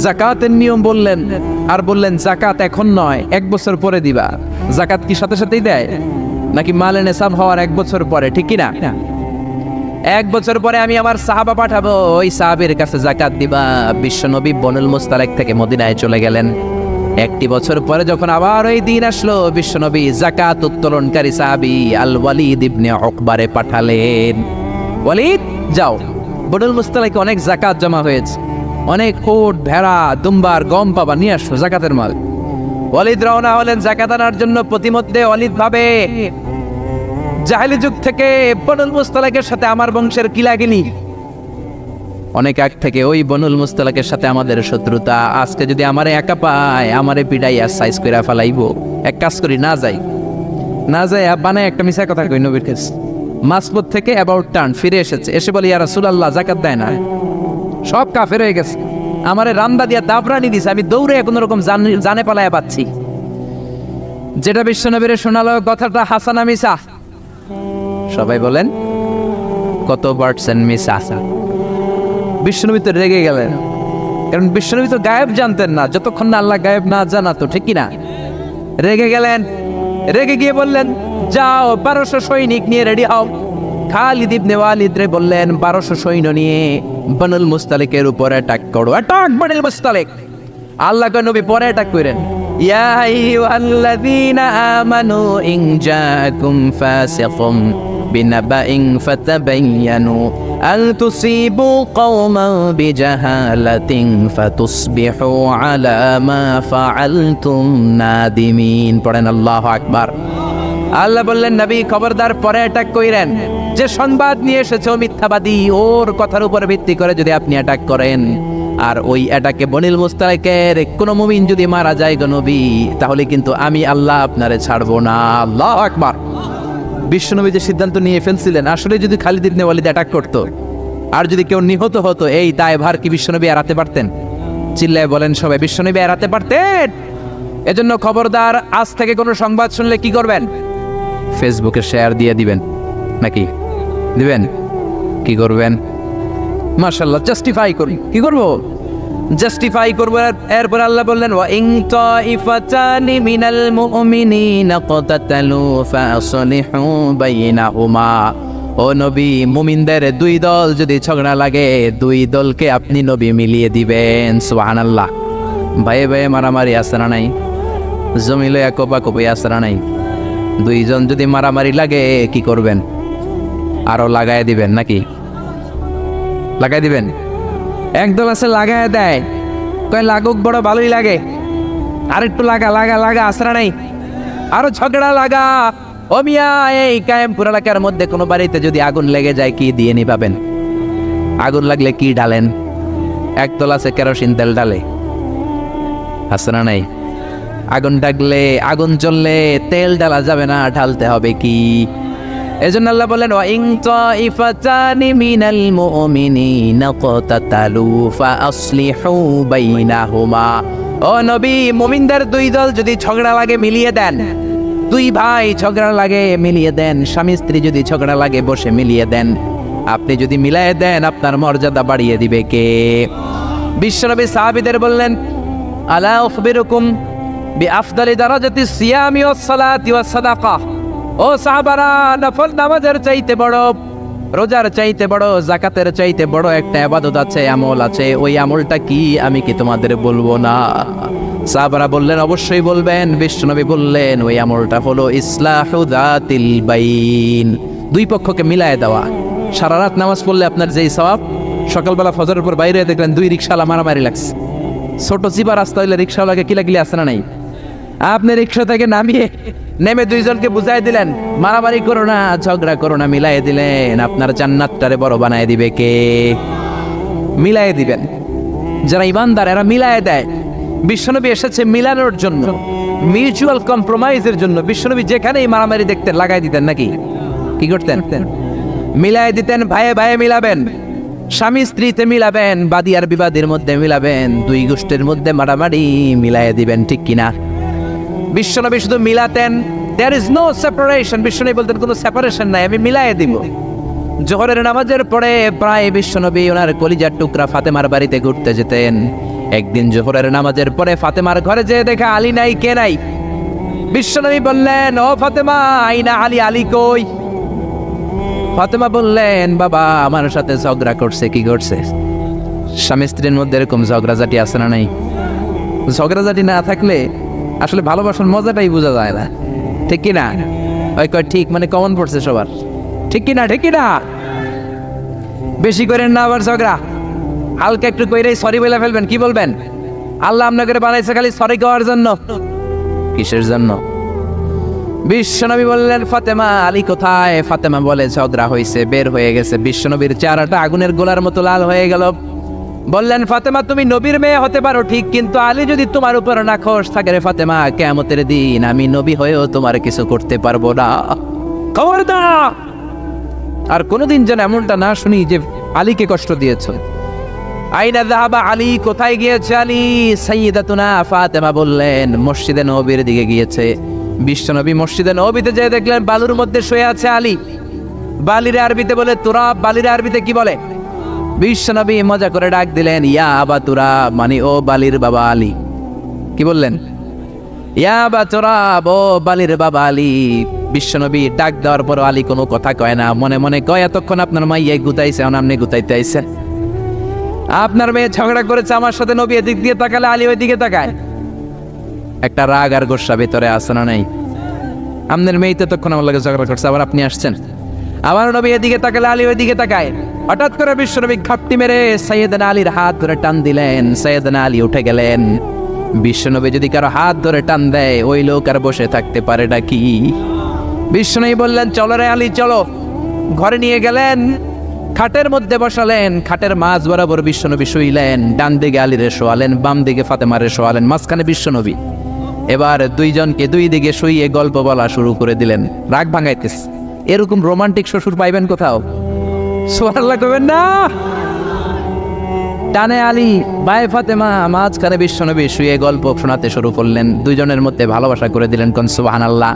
যাকাতের নিয়ম বললেন, আর বললেন যাকাত এখন নয়, 1 বছর পরে দিবা। যাকাত কি সাথে সাথেই দেয় নাকি মালে নেসাব হওয়ার 1 বছর পরে, ঠিক কি না? 1 বছর পরে আমি আমার সাহাবা পাঠাবো, ওই সাহাবীর কাছে যাকাত দিবা। বিশ্বনবী বনুল মুস্তালাক থেকে মদিনায় চলে গেলেন। 1 বছর পরে যখন আবার ওই দিন আসলো, বিশ্বনবী যাকাত উত্তোলনকারী সাহাবী আল ওয়ালিদ ইবনে উকবারে পাঠালেন, ওয়ালিদ যাও, বনুল মুস্তালাকে অনেক যাকাত জমা হয়েছে, অনেক কোট, ভেড়া, দুম্বার, গম পাবা, নিয়ে আসো যাকাতের মাল। ওয়ালিদ রওনা হলেন যাকাত আনার জন্য। প্রতিমধ্যে ওয়ালিদ ভাবে, জাহেলি যুগ থেকে বনুল মুস্তালাকের সাথে আমার বংশের কিলাগিলি, অনেক আগ থেকে ওই বনুল মুস্তালাকের সাথে আমাদের শত্রুতা। আজকে যদি আমারে একা পায়, আমারে পিডাইয়া সাইজ কইরা ফেলাইবো। এক কাজ করি, না যাই, বানায় একটা মিছা কথা কই নবীর কাছে। মাসপত থেকে অ্যাবাউট টার্ন ফিরে এসেছে, এসে বলি, ইয়া রাসূলুল্লাহ যাকাত দেয় না, সব কাফের হয়ে গেছে, আমারে রান্দা দিয়া দাবরানি দিছে, আমি দৌড়ে কোন রকম জানে পালায়া পাচ্ছি। যেটা বিশ্বনবীরে শোনালো কথাটা হাসানা মিছা? সবাই বলেন কত পার্সেন্ট মিছা? বিশ্বনবী তো রেগে গেলেন, কারণ বিশ্বনবী তো গায়েব জানতেন না, যতক্ষণ না আল্লাহ গায়েব না জানাতো, ঠিক কিনা? রেগে গেলেন, রেগে গিয়ে বললেন, যাও 1200 সৈনিক নিয়ে রেডি হও। খালিদ ইবনে ওয়ালিদ রে বললেন, 1200 সৈন্য নিয়ে বনুল মুস্তালিকের উপর অ্যাটাক করো। অ্যাটাক বনুল মুস্তালিক। আল্লাহ কে নবী পরে অ্যাটাক করেন, ইয়া আইয়ুহাল্লাযীনা আমানু ইন জাআকুম ফাসিকুম বিনাবাইন ফাতাবায়ানু আন তুসিবু কওমান বিজাহালাতিন ফাতুসবিহু আলা মা ফাআলতুম নাদিমিন। পড়েন আল্লাহু আকবার। আল্লাহ বললেন, নবী খবরদার, পরে অ্যাটাক কইরেন। যে সংবাদ নিয়ে এসেছে মিথ্যাবাদী, ওর কথার উপর ভিত্তি করে যদি আপনি অ্যাটাক করেন, আর ওই অ্যাটাকে বনিল মুস্তালিকের কোনো মুমিন যদি মারা যায় গো নবী, তাহলে কিন্তু আমি আল্লাহ আপনারে ছাড়বো না। আল্লাহু আকবার। বিশ্বনবী যে সিদ্ধান্ত নিয়ে ফেলছিলেন, আসলে যদি খালিদ ইবনে ওয়ালিদ অ্যাটাক করতো আর যদি কেউ নিহত হতো, এই দায়ভার কি বিশ্বনবী এড়াতে পারতেন? চিল্লায় বলেন সবাই, বিশ্বনবী এড়াতে পারতেন? এজন্য খবরদার, আজ থেকে কোনো সংবাদ শুনলে কি করবেন? ফেসবুকে শেয়ার দিয়ে দিবেন, নাকি দিবেন? কি করবেন? মাশাআল্লাহ, জাস্টিফাই করি। কি করব? জাস্টিফাই করব। এরপর আল্লাহ বললেন, ওয়া ইন তাইফাতানি মিনাল মুমিনিনা ক্তাতালু ফাসলিহু বাইনাহুমা। ও নবী, মুমিনদের 2 দল যদি ঝগড়া লাগে, 2 দলকে আপনি নবী মিলিয়ে দিবেন। সুবহানাল্লাহ। ভাইয়ে ভাইয়ে মারামারি আছে না নাই? জমিলে কোপাকুপি আছে না নাই? 2 জন যদি মারামারি লাগে, কি করবেন? আরো লাগায় দিবেন, নাকি লাগাই দিবেন? একদল আছে লাগায় দেয়, কয় লাগুক, বড় ভালোই লাগে, আর একটু লাগা লাগা লাগা, আসরা নাই, আরো ঝগড়া লাগা। ও মিয়া, এই কায়েমপুর এলাকার মধ্যে কোনো বাড়িতে যদি আগুন লেগে যায়, কি দিয়ে নিভাবেন? আগুন লাগলে কি ঢালেন? একদল আছে কেরোসিন তেল ঢালে, আসরা নাই? আগুন ডাকলে, আগুন জ্বললে তেল ঢালা যাবে না, ঢালতে হবে কি? এজন্য আল্লাহ বলেন, ওয়া ইন তাইফাতানি মিনাল মুমিনিনা ক্তাতালু ফাসলিহু বাইনাহুমা। ও নবী, মুমিনদের 2 দল যদি ঝগড়া লাগে, মিলিয়ে দেন। দুই ভাই ঝগড়া লাগে মিলিয়ে দেন, স্বামী স্ত্রী যদি ঝগড়া লাগে বসে মিলিয়ে দেন। আপনি যদি মিলিয়ে দেন আপনার মর্যাদা বাড়িয়ে দিবে কে? বিশ্বনবী সাহাবীদের বললেন, আলা উখবিরুকুম বিআফদালি দারাজাতি সিয়ামি ওয়াস সালাতি ওয়াস সাদাকাহ। ও সাহাবারা, নফল নামাজের চাইতে বড়, রোজার চাইতে বড়, যাকাতের চাইতে বড় একটা ইবাদত আছে, আমল আছে। ওই আমলটা কি আমি কি তোমাদের বলবো না? সাহাবারা বললেন, অবশ্যই বলবেন। বিশ্বনবী বললেন, ওই আমলটা হলো ইসলাহু যাতিল বাইন, দুই পক্ষকে মিলায়ে দেওয়া। সারা রাত নামাজ পড়লে আপনার যেই সওয়াব, সকালবেলা ফজরের পর বাইরে দেখলেন দুই রিকশাওয়ালা মারামারি লাগছে। ছোট চিপা রাস্তা হইলে রিকশাওয়ালাকে কিলাকিলি আসে না নাই? আপনি রিকশা থেকে নেমে দুইজনকে বুঝাই দিলেন, মারামারি করো না, ঝগড়া করো না, মিলাই দিলেন। আপনার জান্নাতটারে বড় বানায় দিবে কে? মিলাই দিবেন। যারা ইমানদার এরা মিলাই দেয়। বিশ্বনবী এসেছে মিলানোর জন্য, মিউচুয়াল কম্প্রোমাইজের জন্য। বিশ্বনবী যেখানেই মারামারি দেখতেন লাগাই দিতেন, নাকি কি করতেন? মিলাই দিতেন। ভাইয়ে ভাইয়ে মিলাবেন, স্বামী স্ত্রীতে মিলাবেন, বাদী আর বিবাদের মধ্যে মিলাবেন, দুই গোষ্ঠীর মধ্যে মারামারি মিলাই দিবেন, ঠিক কিনা? বিশ্বনবী শুধু মিলাতেন, দেয়ার ইজ নো সেপারেশন। বিশ্বনবী বলতেন কোনো সেপারেশন নাই, আমি মিলাই দিব। জোহরের নামাজের পরে প্রায় বিশ্বনবী ওনার কলিজার টুকরা ফাতেমার বাড়িতে ঘুরতে যেতেন। একদিন জোহরের নামাজের পরে ফাতেমার ঘরে যেয়ে দেখে আলী নাই, কে নাই? বিশ্বনবী বললেন, ও ফাতেমা, আইনা আলী, আলী কই? ফাতেমা বললেন, বাবা আমার সাথে ঝগড়া করছে। কি করছে? স্বামী স্ত্রীর মধ্যে এরকম ঝগড়াঝাটি আছে না নাই? ঝগড়াঝাটি না থাকলে আসলে ভালোবাসার মজাটাই বোঝা যায় না, ঠিক কিনা? ওই কয় ঠিক, মানে কমন পড়ছে সবার, ঠিক কিনা? ঠিক কিনা? বেশি করেন না আবার ঝগড়া, হালকা একটু কইরেই সরি বলে ফেলবেন। কি বলবেন? আল্লাহ আপনাকে বানাইছে খালি সরি করার জন্য। কিসের জন্য? বিশ্বনবী বললেন, ফাতেমা, আলী কোথায়? ফাতেমা বলে, ঝগড়া হয়েছে, বের হয়ে গেছে। বিশ্বনবীর চেহারাটা আগুনের গোলার মতো লাল হয়ে গেল। বললেন, ফাতেমা তুমি নবীর মেয়ে হতে পারো ঠিক, কিন্তু আলী যদি তোমার উপর নাখোশ থাকে রে ফাতেমা, কিয়ামতের দিন আমি নবী হয়েও তোমার কিছু করতে পারবো না। খবরদার আর কোনোদিন যেন এমনটা না শুনি যে আলীকে কষ্ট দিয়েছ। আইনা যাহাবা আলী, কোথায় গিয়েছে আলী? সাইয়্যিদাতুনা ফাতেমা বললেন, মসজিদে নববীর দিকে গিয়েছে। বিশ্বনবী মসজিদে নববীতে যেয়ে দেখলেন বালুর মধ্যে শুয়ে আছে আলী। বালির আরবিতে বলে তুরাব, বালির আরবিতে কি বলে? বিশ্বনবী মজা করে ডাক দিলেন, ইয়া আবা তুরাব, মানে ও বালির বাবা আলী। কি বললেন? ইয়া আবা তুরাব, ও বালির বাবা আলী। বিশ্বনবী ডাক দেওয়ার পর আলী কোনো কথা কয় না, মনে মনে কয়, এতক্ষণ আপনার মাইয়াই গুতাইছে, আপনি গুতাইতে আইছেন। আপনার মেয়ে ঝগড়া করেছে আমার সাথে, নবী এদিক দিয়ে তাকালে আলী ওই দিকে তাকায়। একটা রাগ আর গোসা ভিতরে আসে না নাই? আপনার মেয়ে তো তখন আমার লাগে ঝগড়া করছে, আবার আপনি আসছেন। আমার নবী এদিকে তাকালে আলী ওই দিকে তাকায়। হঠাৎ করে বিশ্বনবী ঘাপটি মেরে সাইয়েদনা আলীর হাত ধরে টান দিলেন। সাইয়েদনা আলী উঠে গেলেন। বিশ্বনবী যদি কারো হাত ধরে টান দেয় ওই লোক আর বসে থাকতে পারে নাকি? বিশ্বনবী বললেন, চলো রে আলী চলো। ঘরে নিয়ে গেলেন, খাটের মধ্যে বসালেন, খাটের মাঝ বরাবর বিশ্বনবী শুইলেন। ডান দিকে আলীরে শোয়ালেন, বাম দিকে ফাতেমারে শোয়ালেন, মাঝখানে বিশ্বনবী। এবার দুইজনকে দুই দিকে শুইয়ে গল্প বলা শুরু করে দিলেন। রাগ ভাঙাইতেছে। এরকম রোমান্টিক শ্বশুর পাইবেন কোথাও? সুবহানাল্লাহ কইবেন না? টানে আলী, বাই ফাতেমা, মাঝখানে বিশ্বনবী শুয়ে গল্প শোনাতে শুরু করলেন। দুইজনের মধ্যে ভালোবাসা করে দিলেন। কোন সুবহানাল্লাহ।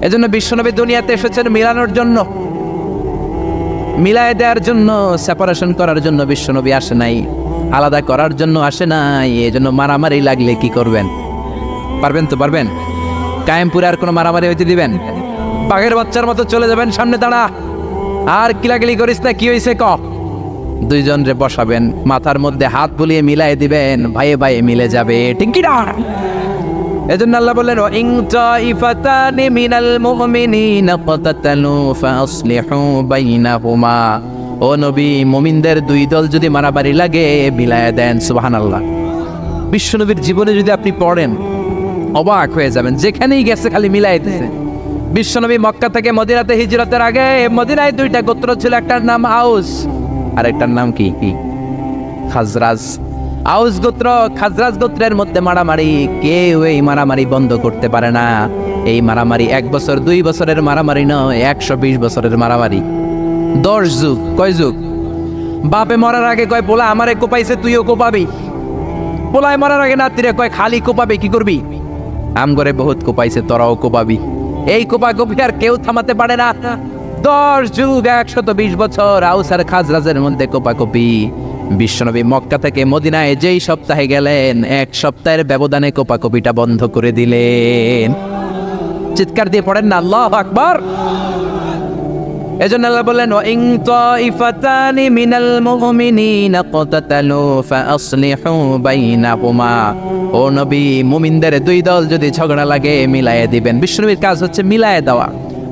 এজন্য বিশ্বনবী দুনিয়াতে এসেছেন মিলানোর জন্য, মিলায় দেওয়ার জন্য, সেপারেশন করার জন্য বিশ্বনবী আসে নাই, আলাদা করার জন্য আসে নাই। এজন্য মারামারি লাগলে কি করবেন? পারবেন তো? পারবেন? কায়েমপুরে আর কোনো মারামারি হইতে দিবেন? বাঘের বাচ্চার মতো চলে যাবেন, সামনে দাঁড়া, আর কিলাকিলি করিস না, কি হয়েছে ক? দুইজন রে বসাবেন, মাথার মধ্যে হাত বুলিয়ে মিলাই দিবেন, ভাইয়ে ভাইয়ে মিলে যাবে, ঠিক কি না? এজন্য আল্লাহ বললেন, ইন তাইফাতানি মিনাল মুমিনিনা ফাতাতালু ফাসলিহু বাইনাহুমা। ও নবী, মুমিনদের দুই দল যদি মারামারি লাগে মিলায়া দেন। সুবহানাল্লাহ। বিশ্বনবীর জীবনে যদি আপনি পড়েন অবাক হয়ে যাবেন, যেখানেই গেছে খালি মিলাই দিয়েছে। বিশ্বনবী মক্কা থেকে মদিনাতে হিজরতের আগে মদিনায় দুইটা গোত্র ছিল, একটার নাম আউস আর একটার নাম কি? খাজরাজ। আউস গোত্র খাজরাজ গোত্রের মধ্যে মারামারি, কেউ এই মারামারি বন্ধ করতে পারে না। এই মারামারি 1 বছর 2 বছরের মারামারি নয়, 120 বছরের মারামারি। 10 যুগ। কয় যুগ? বাপে মরার আগে কয়, পোলা আমারে কোপাইছে, তুইও কোপাবি। পোলায় মরার আগে নাতিরে কয়, খালি কোপাবে, কি করবি? আম করে বহুত কোপাইছে, তোরাও কোপাবি। এই কোপাকুপি আর কেউ থামাতে পারে না। 10 যুগ 120 বছর আউস আর খাজরাজের মধ্যে কোপাকুপি। বিশ্বনবী মক্কা থেকে মদিনায় যেই সপ্তাহে গেলেন, 1 সপ্তাহের ব্যবধানে কোপাকুপিটা বন্ধ করে দিলেন। চিৎকার দিয়ে পড়েন না আল্লাহু আকবার। এজন্য আল্লাহ বললেন, ওয়া ইন তাইফাতানি মিনাল মুমিনিনা ক্তাতালু ফাআসলিহু বাইনাহুমা। ও নবী, মুমিনদের 2 দল যদি ঝগড়া লাগে মিলায়ে দিবেন। বিশ্বনবীর কাজ হচ্ছে মিলায়ে দেওয়া।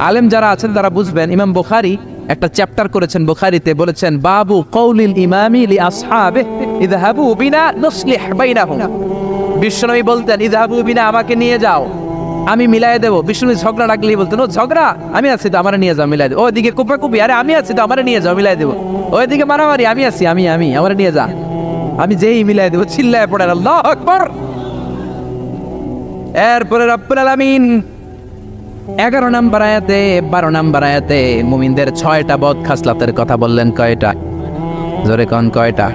আলেম যারা আছেন তারা বুঝবেন। ইমাম বুখারী একটা চ্যাপ্টার করেছেন বুখারীতে, বলেছেন বাবু কওলিল ইমামি লি আসহাবিহি ইযহাবু বিনা নুসলিহ বাইনাহুম। বিশ্বনবী বলতেন, ইযহাবু বিনা, আমাকে নিয়ে যাও, আমি মিলাই দেবো। বিষ্ণু ঝগড়া লাগলেই বলতেন, ও ঝগড়া, আমি আছি তো, আমার নিয়ে যাও, মিলাই দেবো। ওইদিকে কুপাকুপি, আরে আমি আছি তো, আমার নিয়ে যাও, মিলাই দেবো। ওইদিকে মারামারি, আমি আছি, আমি আমার নিয়ে যা, আমি যেই মিলাই দেবো। চিল্লায় পড়েন আল্লাহু আকবার। এরপরে রব্বুল আলামিন 11 নম্বর আয়াতে 12 নম্বর আয়াতে মুমিনদের 6টা বদ খাসলাতের কথা বললেন। কয়টা? জোরে কোন কয়টা?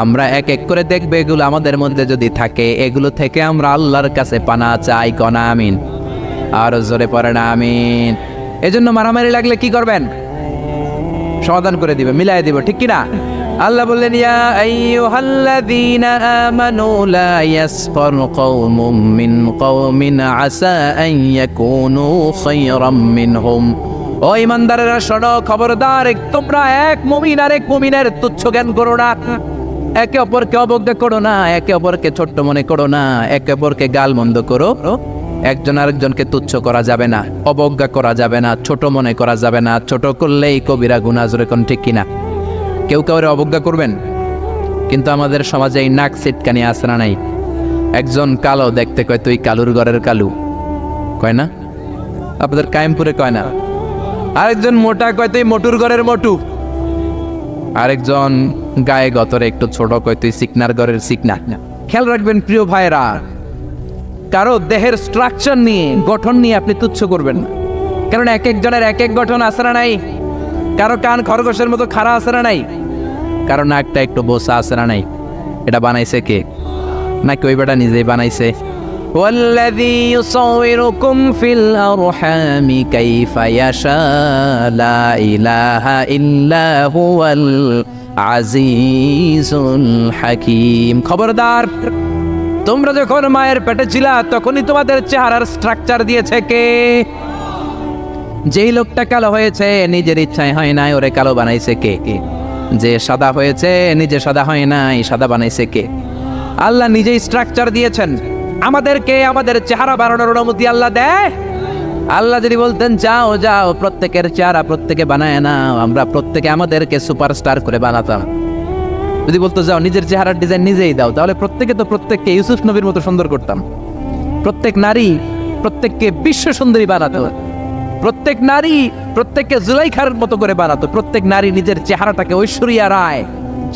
আমরা এক এক করে দেখবো, এগুলো আমাদের মধ্যে যদি থাকে, এগুলো থেকে আমরা আল্লাহর কাছে পানা চাই। কোন আমিন? আর জোরে পড়েন আমিন। এজন্য মারামারি লাগলে কি করবেন? সমাধান করে দিবে, মিলাই দিব, ঠিক কি না? আল্লাহ বললেন, ইয়া আইয়ুহাল্লাযীনা আমানু লা ইয়াসফার কওমুম মিন কওমিন আসা আন ইয়াকুনু খায়রাম মিনহুম। ও ঈমানদারেরা শোনো, খবরদার, তোমরা এক মুমিন আর এক মুমিনের তুচ্ছ জ্ঞান করো না, একে অপরকে অবজ্ঞা করো না, একে অপরকে ছোট্ট মনে করো না, একে অপরকে গালমন্দ করো। একজন আরেকজনকে তুচ্ছ করা যাবে না, অবজ্ঞা করা যাবে না, ছোট মনে করা যাবে না। ছোট করলেই কবিরা গুনাহ, জোরে কোন ঠিক কিনা? কেউ কাউরে অবজ্ঞা করবেন, কিন্তু আমাদের সমাজে এই নাক সিটকানি আছে না নাই? একজন কালো দেখতে কয় তুই কালুর ঘরের কালু, কয় না? আপনাদের কায়েমপুরে কয় না? আরেকজন মোটা কয় তুই মোটুর ঘরের মোটু। আরেকজন গায়ে গতরে একটু ছোট কয় তুই সিকনার ঘরের সিকনা। খেয়াল রাখবেন প্রিয় ভাইরা, কারো দেহের স্ট্রাকচার নিয়ে, গঠন নিয়ে আপনি তুচ্ছ করবেন না, কারণ এক একজনের এক এক গঠন আছে না নাই? কারো কান খরগোশের মতো খাড়া আছে না নাই? কারো নাকটা একটু বোসা আছে না নাই? এটা বানাইছে কে? নাকি ওই বেটা নিজেই বানাইছে? ওয়াল্লাযী ইউসাউইরুকুম ফিল আরহামি কাইফা ইয়াশা লা ইলাহা ইল্লা হুয়াল আজিজুল হাকীম। খবরদার, তোমরা যখন মায়ের পেটে ছিলা তখনই তোমাদের চেহারার স্ট্রাকচার দিয়েছে কে? যেই লোকটা কালো হয়েছে নিজের ইচ্ছায় হয় নাই, ওরে কালো বানাইছে কে? যে সাদা হয়েছে নিজে সাদা হয় নাই, সাদা বানাইছে কে? আল্লাহ নিজেই স্ট্রাকচার দিয়েছেন আমাদেরকে। আমাদের চেহারা বানানোর অনুমতি আল্লাহ দেয়। আল্লাহ যদি বলতেন যাও যাও প্রত্যেকের চেহারা প্রত্যেকে বানায় না, আমরা প্রত্যেকে আমাদেরকে সুপারস্টার করে বানাতাম। যদি বলতো যাও নিজের চেহারার ডিজাইন নিজেই দাও, তাহলে প্রত্যেকে তো প্রত্যেককে ইউসুফ নবীর মতো সুন্দর করতাম। প্রত্যেক নারী প্রত্যেককে বিশ্ব সুন্দরী বানাতো, প্রত্যেক নারী প্রত্যেককে জুলাইখার মতো করে বানাতো, প্রত্যেক নারী নিজের চেহারাটাকে ঐশ্বরিয়া রায়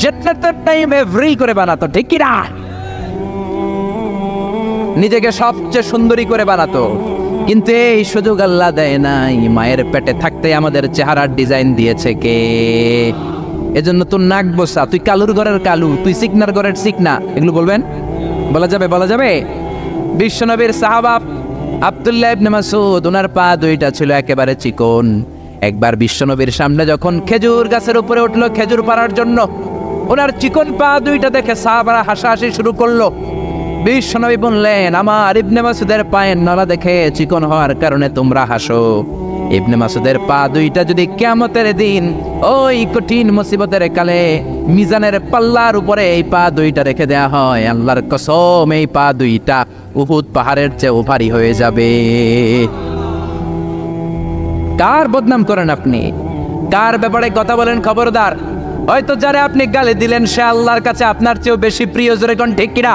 জান্নাতের টাইম এভরি করে বানাতো, ঠিক কি না? নিজেকে সবচেয়ে সুন্দরী করে বানাতো। কিন্তু এই সুযোগ আল্লাহ দেয় নাই। মায়ের পেটে থাকতে আমাদের চেহারার ডিজাইন দিয়েছে কে? এজন্য তোর নাক বসা, তুই কালুর ঘরের কালু, তুই সিকনার ঘরের সিকনা, এগুলো বলবেন? বলা যাবে? বলা যাবে? বিশ্বনবীর সাহাবা আব্দুল্লাহ ইবনে মাসউদ, ওনার পা দুইটা ছিল একেবারে চিকন। একবার বিশ্বনবীর সামনে যখন খেজুর গাছের উপরে উঠলো খেজুর পাড়ার জন্য, ওনার চিকন পা দুইটা দেখে সাহাবারা হাসাহাসি শুরু করলো। বিশ্বনবী বললেন, আমার ইবনে মাসউদের পায়ের নলা দেখে চিকন হওয়ার কারণে তোমরা হাসো। ইবনে মাসউদের পা দুইটা যদি কিয়ামতের দিন ওই কঠিন মুসিবতের কালে মিজানের পাল্লার উপরে এই পা দুইটা রেখে দেয়া হয়, আল্লাহর কসম এই পা দুইটা উহুদ পাহাড়ের চেয়ে ভারী হয়ে যাবে। কার বদনাম করেন আপনি? কার ব্যাপারে কথা বলেন? খবরদার, হয়তো যারা আপনি গালি দিলেন সে আল্লাহর কাছে আপনার চেয়েও বেশি প্রিয়, জোরে কোন ঠিক কিনা?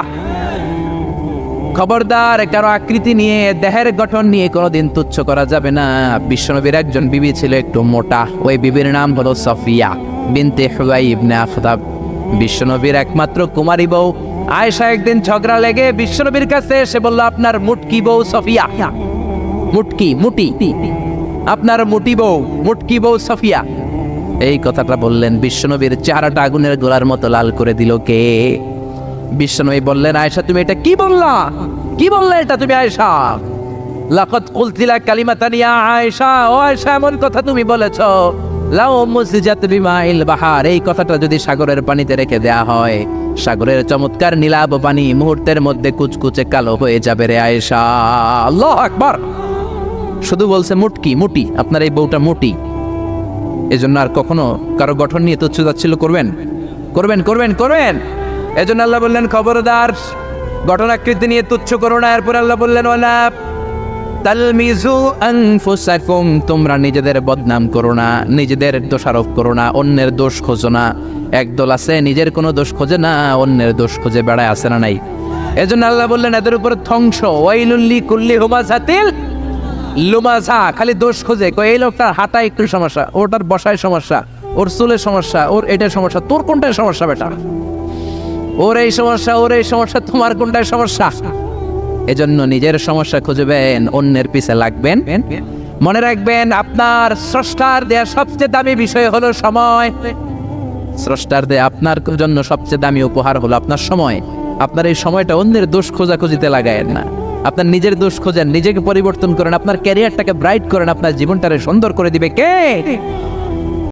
খবরদার, কারো আকৃতি নিয়ে, দেহের গঠন নিয়ে কোনোদিন তুচ্ছ করা যাবে না। বিশ্বনবীর একজন বিবি ছিল একটু মোটা, ওই বিবির নাম হলো সফিয়া বিনতে হুয়াই ইবনে আখতাব। বিশ্বনবীর একমাত্র কুমারী বউ আয়েশা একদিন ঝগড়া লেগে বিশ্বনবীর কাছে এসে বলল, আপনার মুটকি বউ সফিয়া, মুটকি মুটি, আপনার মুটি বউ, মুটকি বউ সফিয়া। এই কথাটা বললেন, বিশ্বনবীর চেহারাটা আগুনের গোলার মতো লাল করে দিল কে? বিশ্বনবী বললেন, আয়েশা তুমি এটা কি বললা? কি বললে এটা তুমি আয়েশা? লাকাদ কুলতিলা কালিমাতান ইয়া আয়েশা, ও আয়েশা এমন কথা তুমি বলেছো, লাউ মুসজাত বিমাইল বাহার, এই কথাটা যদি সাগরের পানিতে রেখে দেয়া হয়, সাগরের চমৎকার নীলাভ পানি মুহূর্তের মধ্যে কুচকুচে কালো হয়ে যাবে রে আয়েশা। আল্লাহু আকবার। শুধু বলছে মুটকি মুটি, আপনার এই বউটা মুটি, এজন্য আর কখনো কারো গঠন নিয়ে তুচ্ছ তাচ্ছিল্য করবেন করবেন করবেন করবেন এজন্য আল্লাহ বললেন খবরদার গঠনাকৃতি নিয়ে তুচ্ছ করো না। এরপর আল্লাহ বললেন ওয়ালা তালমিজু আনফুসাকুম, তোমরা নিজেদের বদনাম করো না, নিজেদের দোষারোপ করো না, অন্যের দোষ খোঁজো না। একদল আছে নিজের কোনো দোষ খোঁজে না, অন্যের দোষ খোঁজে বেড়ায়, আছে না নাই? এজন্য আল্লাহ বললেন এদের উপর ধ্বংস। ওয়াইলুল লিকুল্লি হুমাযাতিল লুমাযা, খালি দোষ খোঁজে, কই এই লোকটার হাঁটা একটু সমস্যা, ওটার বসায় সমস্যা, ওর চুলের সমস্যা, ওর এটার সমস্যা, তোর কোনটায় সমস্যা বেটা? ওর এই সমস্যা, ওর এই সমস্যা, তোমার কোনটায় সমস্যা? এজন্য নিজের সমস্যা খুঁজবেন, অন্যের পিছে লাগবেন। মনে রাখবেন আপনার স্রষ্টার দেয়া সবচেয়ে দামি বিষয় হলো সময়। স্রষ্টার দেয়া আপনার জন্য সবচেয়ে দামি উপহার হলো আপনার সময়। আপনার এই সময়টা অন্যের দোষ খোঁজাখুঁজিতে লাগায়েন না, আপনার নিজের দোষ খোঁজেন, নিজেকে পরিবর্তন করেন, আপনার ক্যারিয়ারটাকে ব্রাইট করেন, আপনার জীবনটাকে সুন্দর করে দিবে কে?